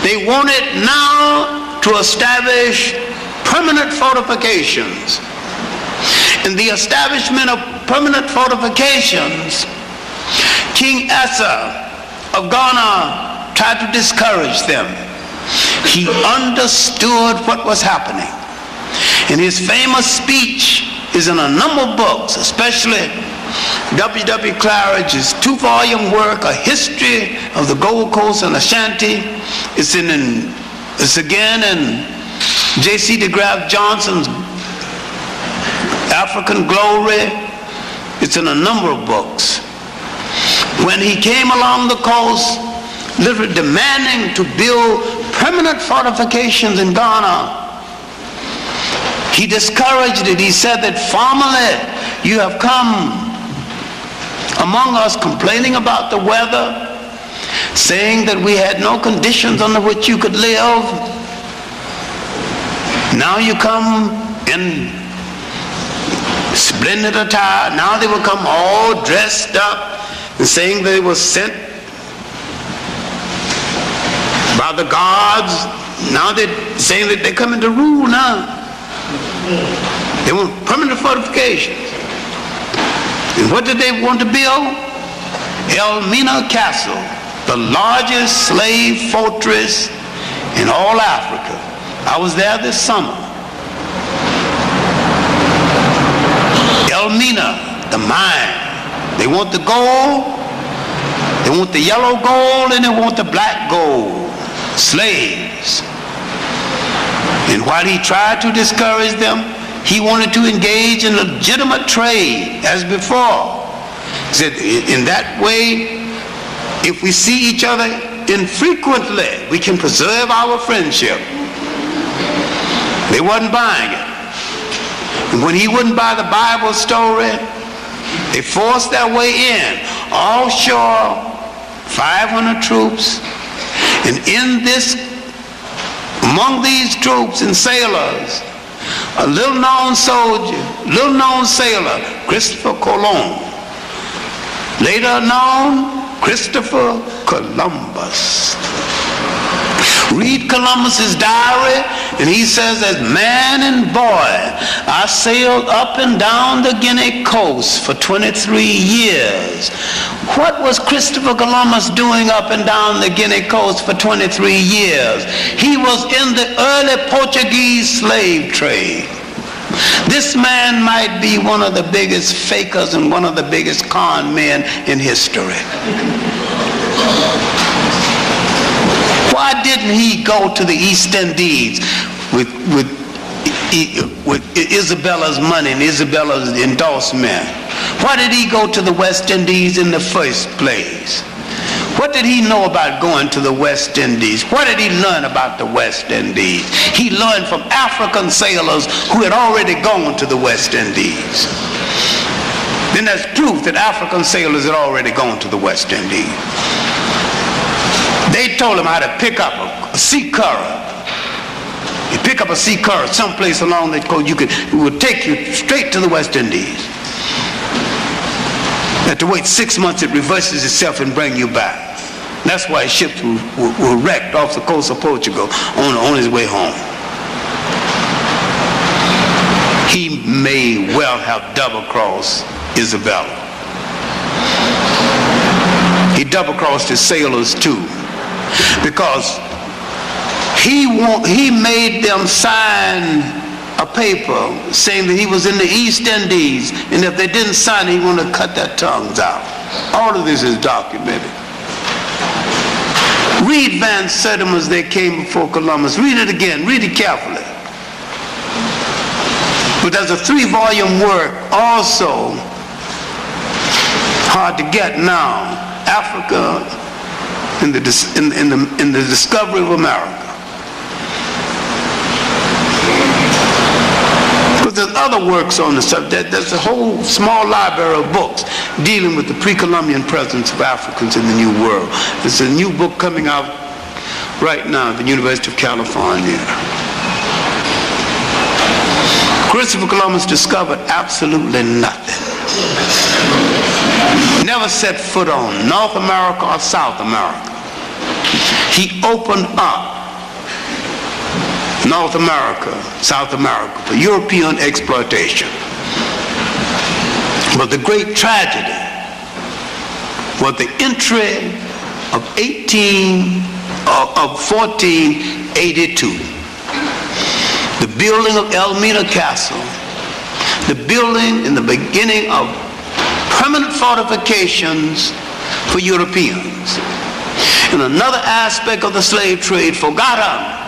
They wanted now to establish permanent fortifications. In the establishment of permanent fortifications, King Asa of Ghana tried to discourage them. He understood what was happening. And his famous speech is in a number of books, especially W. Claridge's 2-volume work, A History of the Gold Coast and Ashanti. It's again in J.C. de Graaf Johnson's African Glory. It's in a number of books. When he came along the coast, literally demanding to build permanent fortifications in Ghana, he discouraged it. He said that formerly you have come among us complaining about the weather, saying that we had no conditions under which you could live. Now you come in splendid attire. Now they will come all dressed up and saying they were sent by the gods. Now they're saying that they're coming to rule now. They want permanent fortifications. And what did they want to build? Elmina Castle, the largest slave fortress in all Africa. I was there this summer. Elmina, the mine. They want the gold, they want the yellow gold, and they want the black gold. slaves. And while he tried to discourage them, he wanted to engage in legitimate trade as before. He said, in that way, if we see each other infrequently, we can preserve our friendship. They wasn't buying it. And when he wouldn't buy the Bible story, they forced their way in, offshore, 500 troops. And in this, among these troops and sailors, a little-known soldier, little-known sailor, Christopher Colon, later known Christopher Columbus. Read Columbus's diary, and he says, as man and boy, I sailed up and down the Guinea coast for 23 years. What was Christopher Columbus doing up and down the Guinea coast for 23 years? He was in the early Portuguese slave trade. This man might be one of the biggest fakers and one of the biggest con men in history. Why didn't he go to the East Indies with Isabella's money and Isabella's endorsement? Why did he go to the West Indies in the first place? What did he know about going to the West Indies? What did he learn about the West Indies? He learned from African sailors who had already gone to the West Indies. Then there's proof that African sailors had already gone to the West Indies. They told him how to pick up a sea current. You pick up a sea current someplace along the coast, it would take you straight to the West Indies. You have to wait 6 months, it reverses itself and bring you back. That's why ships were wrecked off the coast of Portugal on his way home. He may well have double-crossed Isabella. He double-crossed his sailors too, because he made them sign a paper saying that he was in the East Indies, and if they didn't sign it, he wanted to cut their tongues out. All of this is documented. Read Van Sertima's They Came Before Columbus. Read it again. Read it carefully. But there's a 3-volume work also, hard to get now, Africa in the discovery of America. But there's other works on the subject. There's a whole small library of books dealing with the pre-Columbian presence of Africans in the New World. There's a new book coming out right now at the University of California. Christopher Columbus discovered absolutely nothing. Never set foot on North America or South America. He opened up North America, South America for European exploitation. But the great tragedy was the entry of 1482. The building of Elmina Castle, the building in the beginning of permanent fortifications for Europeans. And another aspect of the slave trade forgotten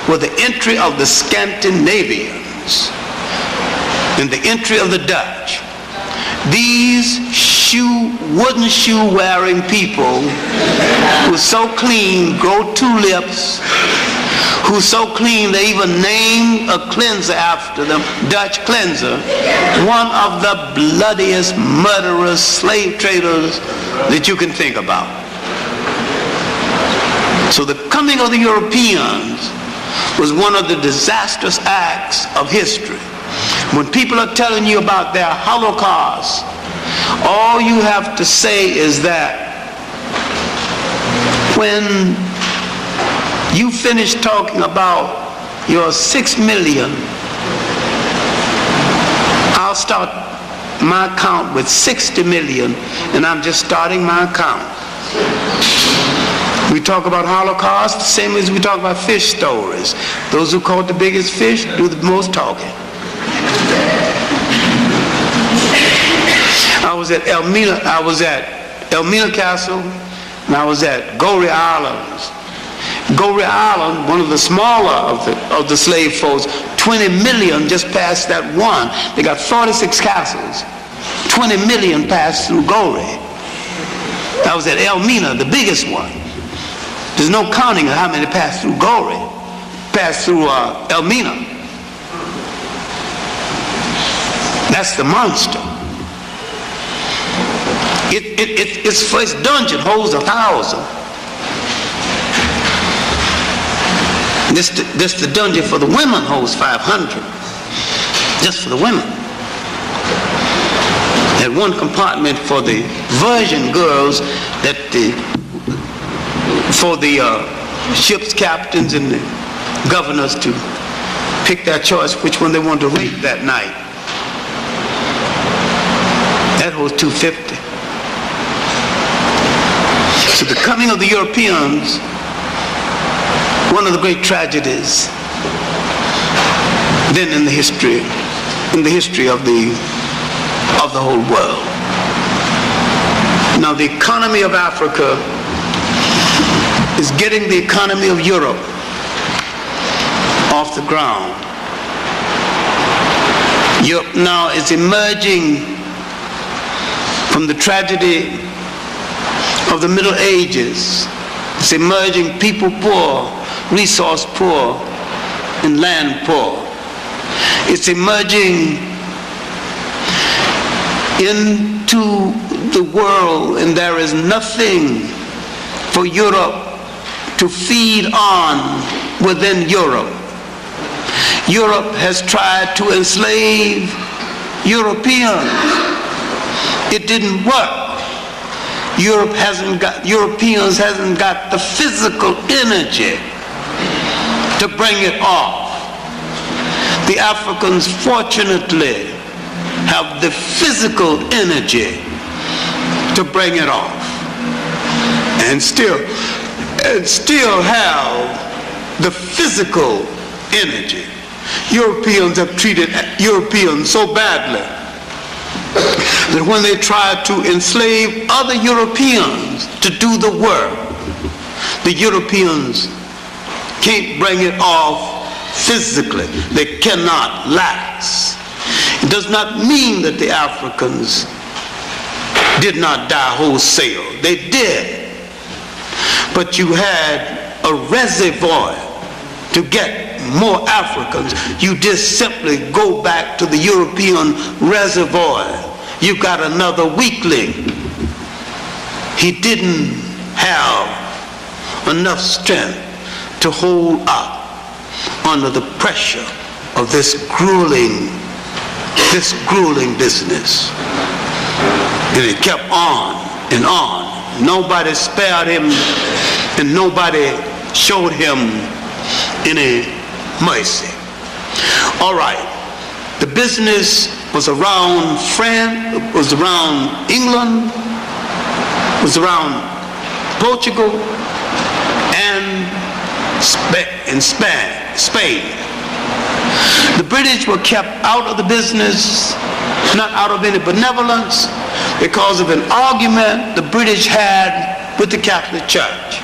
was the entry of the Scandinavians and the entry of the Dutch. These wooden shoe wearing people who were so clean, grow 2 lips, who so clean they even named a cleanser after them, Dutch cleanser, one of the bloodiest, murderous slave traders that you can think about. So the coming of the Europeans was one of the disastrous acts of history. When people are telling you about their Holocaust, all you have to say is that when you finish talking about your 6 million, I'll start my count with 60 million, and I'm just starting my count. We talk about Holocaust the same as we talk about fish stories. Those who caught the biggest fish do the most talking. I was at Elmina Castle, and I was at Goree Islands. Goree Island, one of the smaller of the slave forts, 20 million just passed that one. They got 46 castles. 20 million passed through Goree. That was at Elmina, the biggest one. There's no counting of how many passed through Goree, passed through Elmina. That's the monster. Its first dungeon holds 1,000. This the dungeon for the women holds 500, just for the women. Had one compartment for the virgin girls, for the ship's captains and the governors to pick their choice which one they wanted to rape that night. That holds 250. So the coming of the Europeans, one of the great tragedies then in the history of the whole world. Now the economy of Africa is getting the economy of Europe off the ground. Europe now is emerging from the tragedy of the Middle Ages. It's emerging people poor, resource poor, and land poor. It's emerging into the world, and there is nothing for Europe to feed on within Europe. Europe has tried to enslave Europeans. It didn't work. Europeans hasn't got the physical energy to bring it off. The Africans, fortunately, have the physical energy to bring it off, and still have the physical energy. Europeans have treated Europeans so badly that when they try to enslave other Europeans to do the work, the Europeans can't bring it off physically. They cannot last. It does not mean that the Africans did not die wholesale. They did. But you had a reservoir to get more Africans. You just simply go back to the European reservoir. You got another weakling. He didn't have enough strength to hold up under the pressure of this grueling business. And it kept on and on. Nobody spared him, and nobody showed him any mercy. All right, the business was around France, was around England, was around Portugal, and Spain. The British were kept out of the business, not out of any benevolence, because of an argument the British had with the Catholic Church.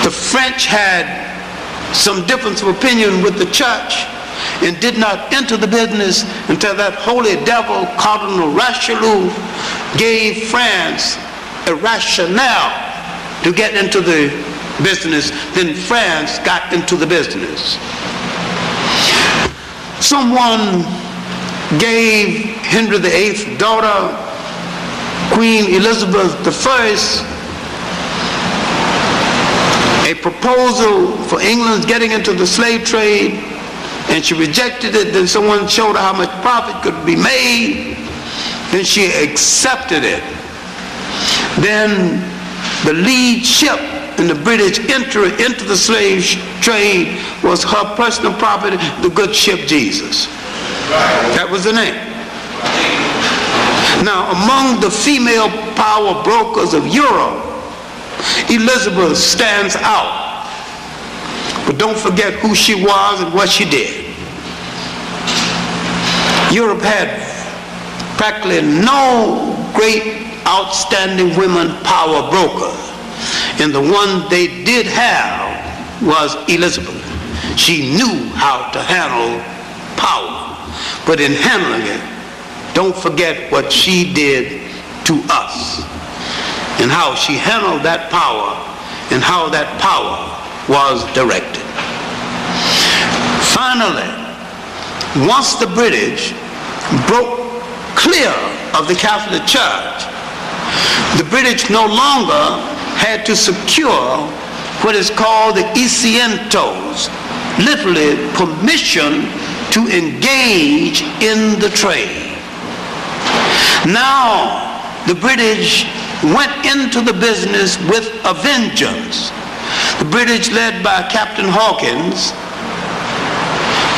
The French had some difference of opinion with the church and did not enter the business until that holy devil, Cardinal Richelieu, gave France a rationale to get into the business. Then France got into the business. Someone gave Henry VIII's daughter, Queen Elizabeth I, a proposal for England's getting into the slave trade, and she rejected it. Then someone showed her how much profit could be made. Then she accepted it. Then the lead ship in the British entry into the slave trade was her personal property, the good ship Jesus. That was the name. Now, among the female power brokers of Europe, Elizabeth stands out. But don't forget who she was and what she did. Europe had practically no great outstanding women power brokers. And the one they did have was Elizabeth. She knew how to handle power. But in handling it, don't forget what she did to us and how she handled that power and how that power was directed. Finally, once the British broke clear of the Catholic Church, the British no longer had to secure what is called the isientos, literally permission to engage in the trade. Now, the British went into the business with a vengeance. The British, led by Captain Hawkins,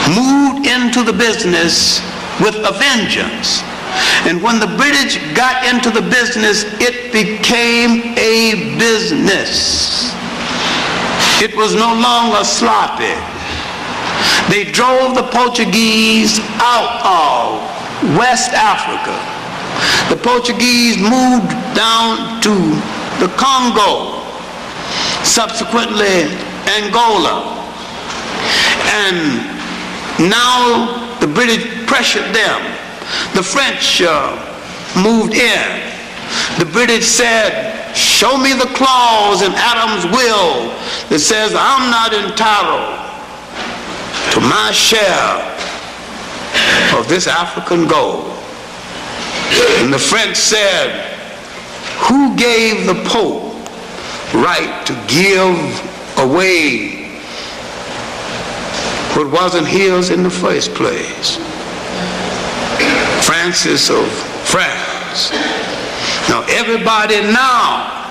moved into the business with a vengeance. And when the British got into the business, it became a business. It was no longer sloppy. They drove the Portuguese out of West Africa. The Portuguese moved down to the Congo, subsequently Angola. And now the British pressured them. The French moved in. The British said, show me the clause in Adam's will that says I'm not entitled to my share of this African gold. And the French said, who gave the Pope right to give away what wasn't his in the first place? Francis of France. Now everybody now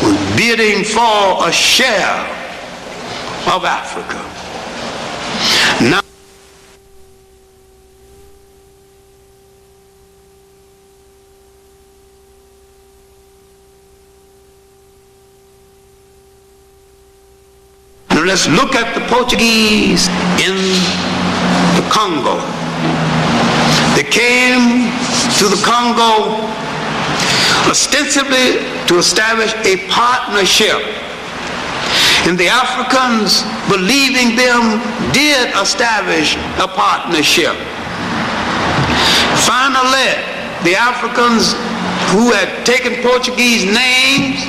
was bidding for a share of Africa. Now let's look at the Portuguese in the Congo. They came to the Congo ostensibly to establish a partnership. And the Africans, believing them, did establish a partnership. Finally, the Africans who had taken Portuguese names,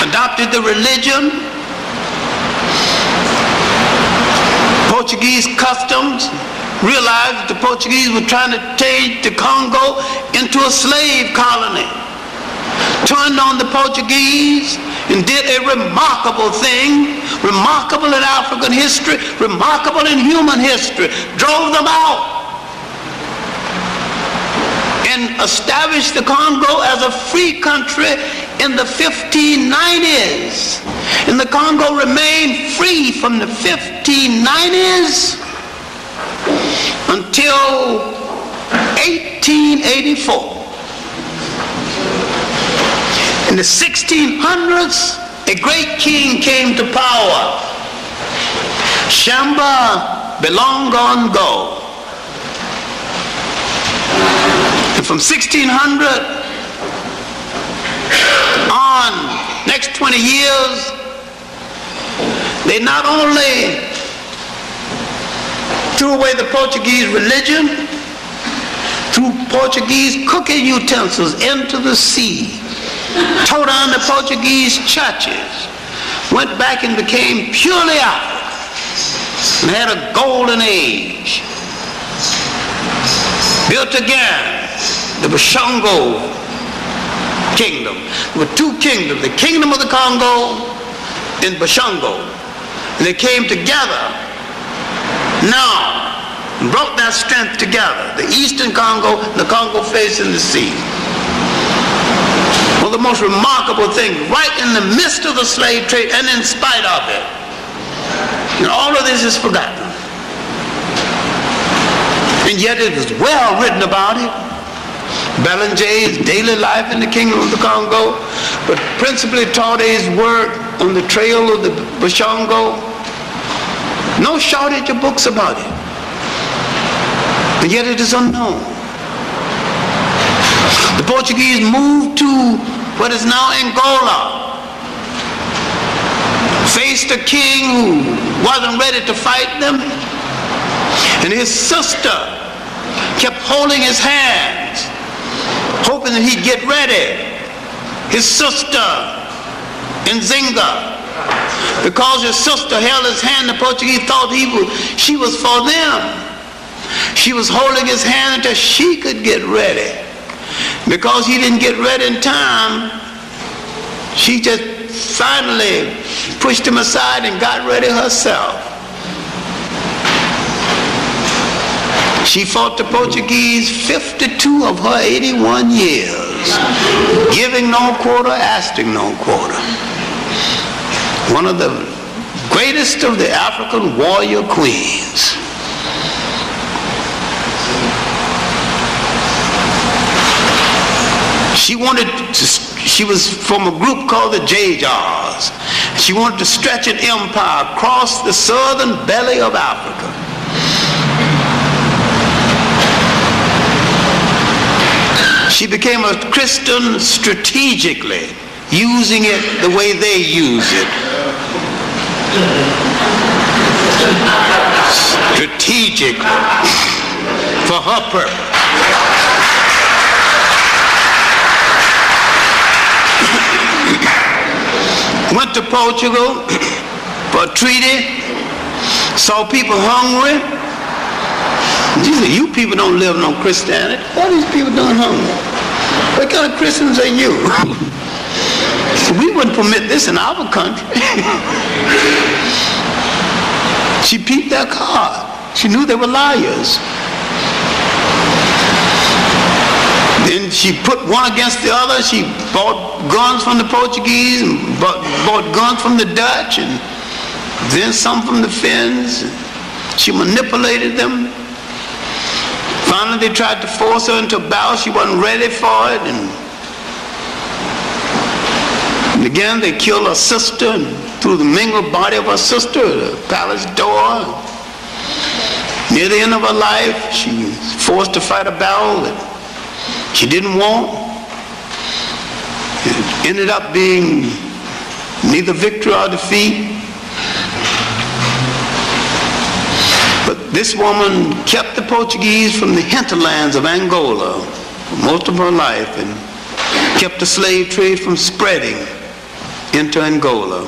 adopted the religion, Portuguese customs, realized that the Portuguese were trying to change the Congo into a slave colony, turned on the Portuguese and did a remarkable thing, remarkable in African history, remarkable in human history, drove them out and established the Congo as a free country in the 1590s. And the Congo remained free from the 1590s until 1884. In the 1600s, a great king came to power, Shamba Belongongo. And from 1600 on, next 20 years, they not only threw away the Portuguese religion, threw Portuguese cooking utensils into the sea, tore down the Portuguese churches, went back and became purely African, and had a golden age. Built again the Bashongo kingdom. There were two kingdoms, the kingdom of the Congo and Bashongo. And they came together now and brought that strength together. The eastern Congo and the Congo facing the sea. Well, the most remarkable thing, right in the midst of the slave trade and in spite of it, and all of this is forgotten. And yet it is well written about it. Belenger's daily life in the kingdom of the Congo, but principally Taude's work on the trail of the Bashongo. No shortage of books about it. And yet it is unknown. The Portuguese moved to what is now Angola, faced a king who wasn't ready to fight them, and his sister kept holding his hands, hoping that he'd get ready. His sister Nzinga, because his sister held his hand, the Portuguese thought she was for them. She was holding his hand until she could get ready. Because he didn't get ready in time, she just finally pushed him aside and got ready herself. She fought the Portuguese 52 of her 81 years, giving no quarter, asking no quarter. One of the greatest of the African warrior queens. She was from a group called the Jajars. She wanted to stretch an empire across the southern belly of Africa. She became a Christian strategically, using it the way they use it. Strategically, for her purpose. Went to Portugal for a treaty, saw people hungry. She said, you people don't live no Christianity. What are these people doing hungry? What kind of Christians are you? So we wouldn't permit this in our country. She peeped their card. She knew they were liars. Then she put one against the other. She bought guns from the Portuguese and bought guns from the Dutch and then some from the Finns. She manipulated them. Finally, they tried to force her into a battle. She wasn't ready for it. And again, they killed her sister and threw the mangled body of her sister at the palace door. Near the end of her life, she was forced to fight a battle that she didn't want. It ended up being neither victory or defeat. But this woman kept the Portuguese from the hinterlands of Angola for most of her life and kept the slave trade from spreading into Angola.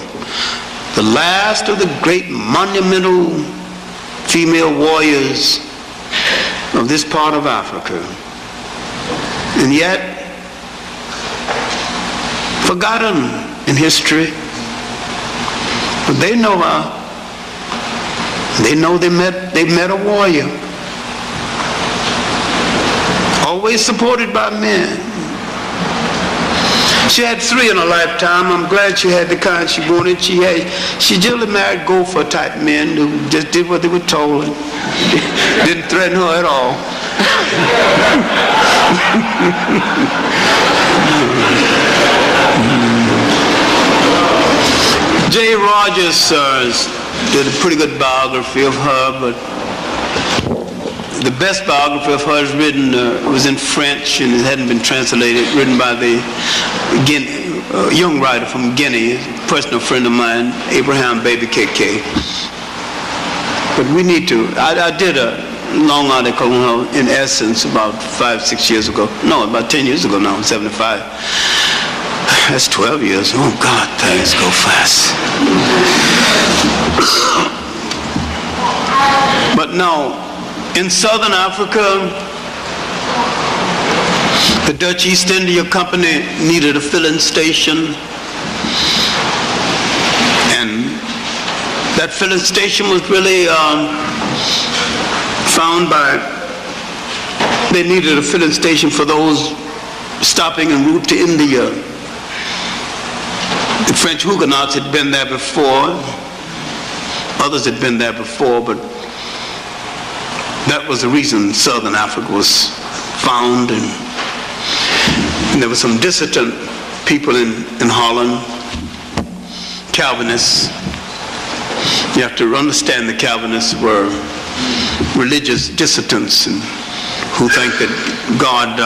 The last of the great monumental female warriors of this part of Africa. And yet, forgotten in history. But they know her. They know they met a warrior. Always supported by men. She had 3 in her lifetime. I'm glad she had the kind she wanted. She generally married gopher type men who just did what they were told and didn't threaten her at all. J. Rogers did a pretty good biography of her, but the best biography of her is written, was in French and it hadn't been translated, written by the young writer from Guinea, a personal friend of mine, Abraham Baby KK. But we need to, I did a long article on her in Essence about 5-6 years ago. No, about 10 years ago now, I'm 75. That's 12 years. Oh God, things go fast. But no, in Southern Africa, the Dutch East India Company needed a filling station. And that filling station was really found by, they needed a filling station for those stopping en route to India. The French Huguenots had been there before. Others had been there before, but that was the reason Southern Africa was found. And there were some dissident people in Holland, Calvinists. You have to understand the Calvinists were religious dissidents and who think that God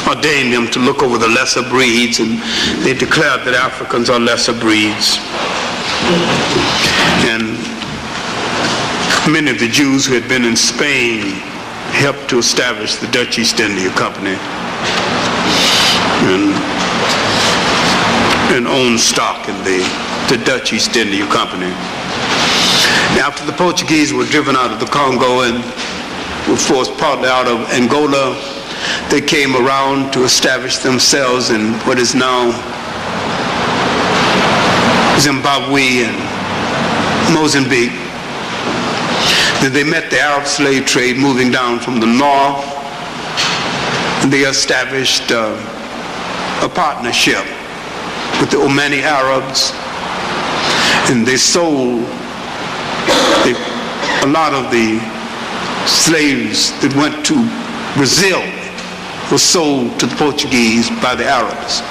ordained them to look over the lesser breeds, and they declared that Africans are lesser breeds. And many of the Jews who had been in Spain helped to establish the Dutch East India Company and owned stock in the Dutch East India Company. After the Portuguese were driven out of the Congo and were forced partly out of Angola, they came around to establish themselves in what is now Zimbabwe and Mozambique. Then they met the Arab slave trade moving down from the north, and they established a partnership with the Omani Arabs, and they sold a lot of the slaves that went to Brazil were sold to the Portuguese by the Arabs.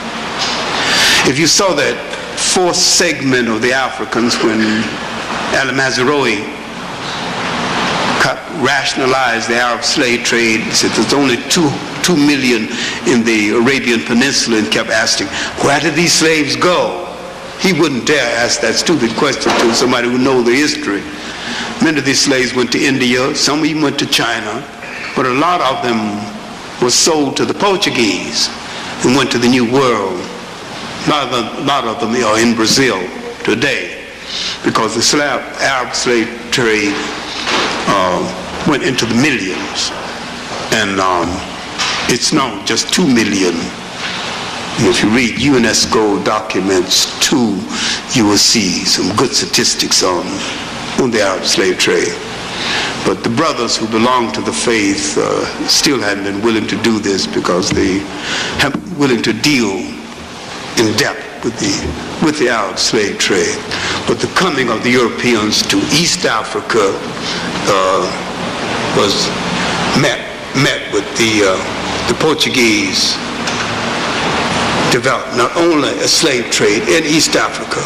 If you saw that fourth segment of the Africans when Al-Mazrui rationalized the Arab slave trade, he said there's only 2 million in the Arabian Peninsula, and kept asking, where did these slaves go? He wouldn't dare ask that stupid question to somebody who knows the history. Many of these slaves went to India, some even went to China, but a lot of them were sold to the Portuguese and went to the New World. A lot of them are in Brazil today because the Arab slave trade went into the millions, and it's now just 2 million. And if you read UNESCO documents too, you will see some good statistics on the Arab slave trade. But the brothers who belong to the faith still haven't been willing to do this because they haven't been willing to deal in depth with the Arab slave trade. But the coming of the Europeans to East Africa was met with the Portuguese developed not only a slave trade in East Africa,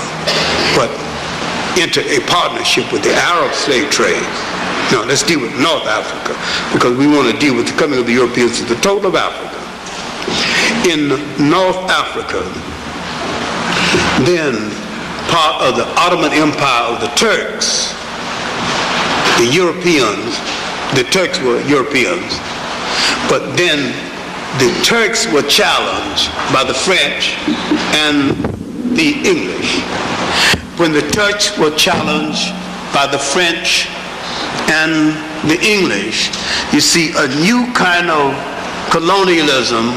but entered a partnership with the Arab slave trade. Now let's deal with North Africa, because we want to deal with the coming of the Europeans to the total of Africa. In North Africa, then part of the Ottoman Empire of the Turks, the Turks were Europeans, but then the Turks were challenged by the French and the English. When the Turks were challenged by the French and the English, you see a new kind of colonialism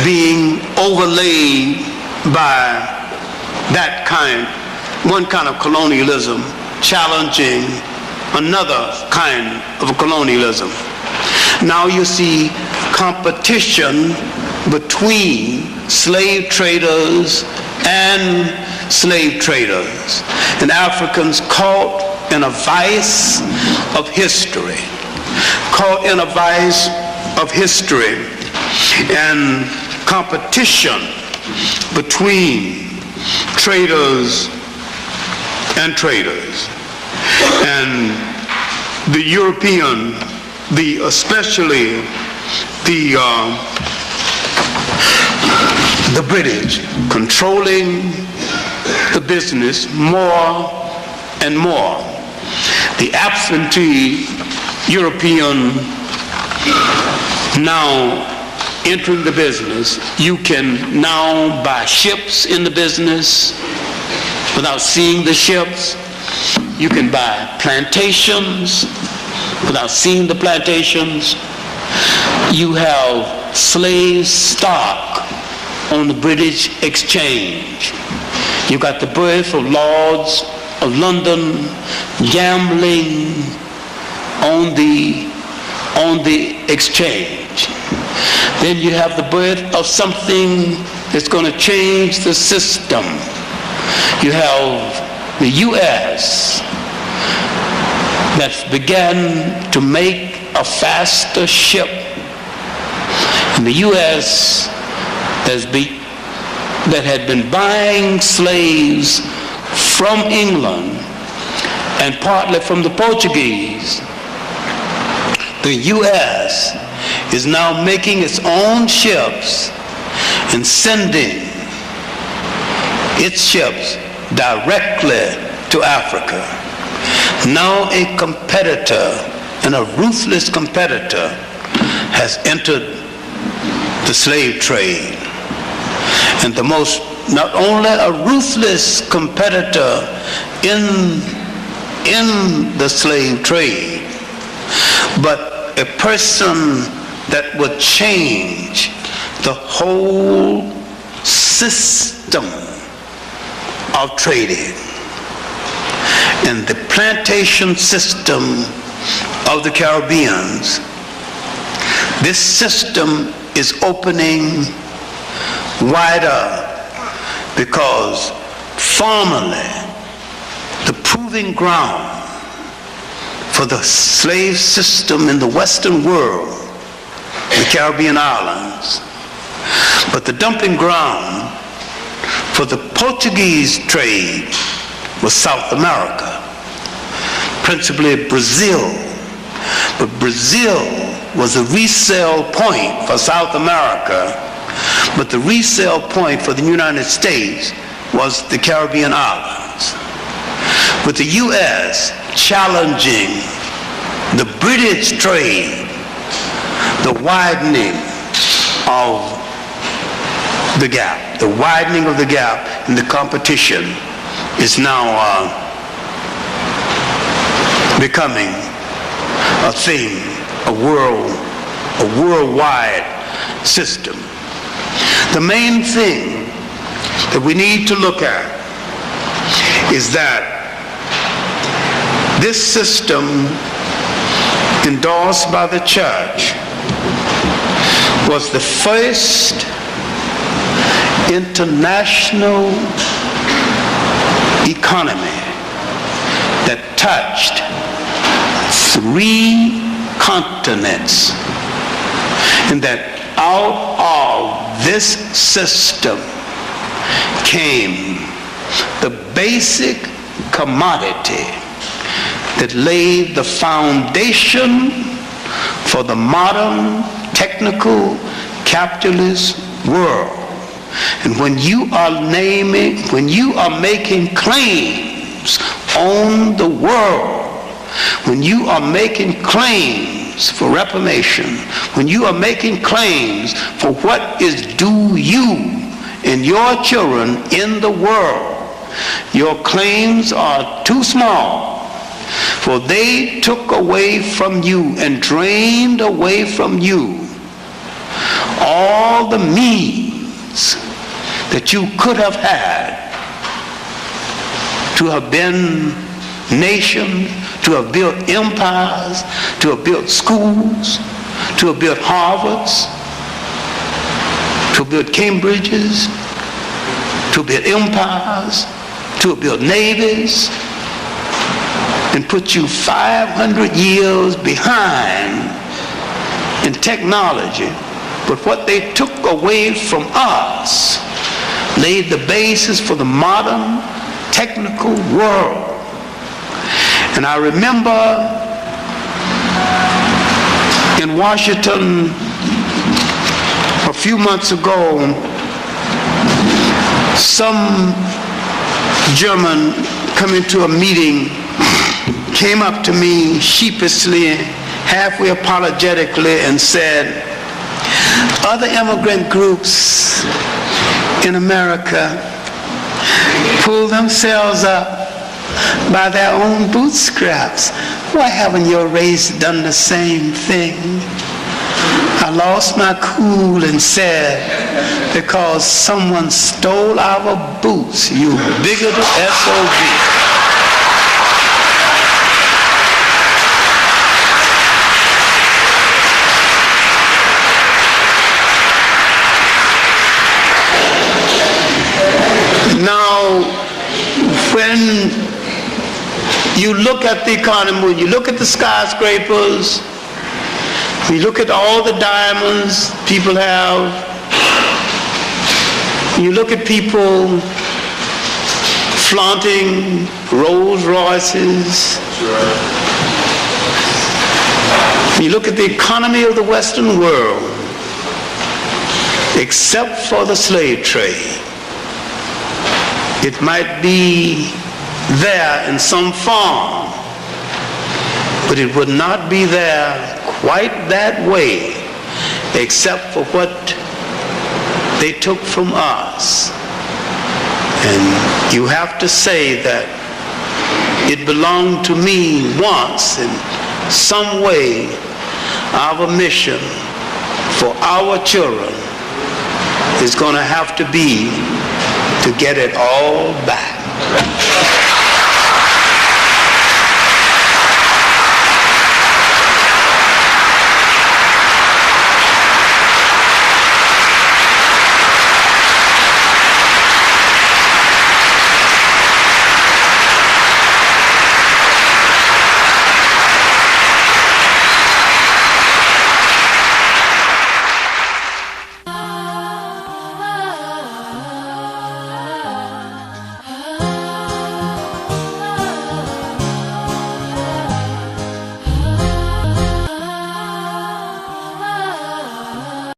being overlaid by one kind of colonialism challenging another kind of colonialism. Now you see competition between slave traders and slave traders, and Africans caught in a vice of history, and competition between traders and traders. And the European, especially the British, controlling the business more and more. The absentee European now entering the business. You can now buy ships in the business without seeing the ships. You can buy plantations without seeing the plantations. You have slave stock on the British exchange. You got the birth of Lords of London gambling on the exchange. Then you have the birth of something that's going to change the system. You have the U.S. that's began to make a faster ship. And the U.S. that had been buying slaves from England and partly from the Portuguese. The U.S. is now making its own ships and sending its ships directly to Africa. Now a competitor, and a ruthless competitor, has entered the slave trade. And not only a ruthless competitor in the slave trade, but a person that would change the whole system of trading. And the plantation system of the Caribbeans, this system is opening wider, because formerly the proving ground for the slave system in the Western world, the Caribbean islands, but the dumping ground for the Portuguese trade was South America, principally Brazil. But Brazil was a resale point for South America, but the resale point for the United States was the Caribbean islands. With the U.S. challenging the British trade, the widening of the gap, in the competition is now becoming a thing, a worldwide system. The main thing that we need to look at is that this system, endorsed by the church, was the first international economy that touched 3 continents, and that out of this system came the basic commodity that laid the foundation for the modern technical capitalist world. And when you are making claims on the world, when you are making claims for reformation, when you are making claims for what is due you and your children in the world, your claims are too small, for they took away from you and drained away from you all the means that you could have had to have been nations, to have built empires, to have built schools, to have built Harvards, to have built Cambridges, to have built empires, to have built navies, and put you 500 years behind in technology. But what they took away from us laid the basis for the modern technical world. And I remember in Washington a few months ago, some German coming to a meeting came up to me sheepishly, halfway apologetically, and said, other immigrant groups in America pull themselves up by their own bootstraps. Why haven't your race done the same thing? I lost my cool and said, because someone stole our boots, you bigoted SOB. Now, when you look at the economy, when you look at the skyscrapers, when you look at all the diamonds people have, when you look at people flaunting Rolls Royces, When you look at the economy of the Western world, except for the slave trade, it might be there in some form, but it would not be there quite that way except for what they took from us. And you have to say that it belonged to me once in some way. Our mission for our children is going to have to be to get it all back.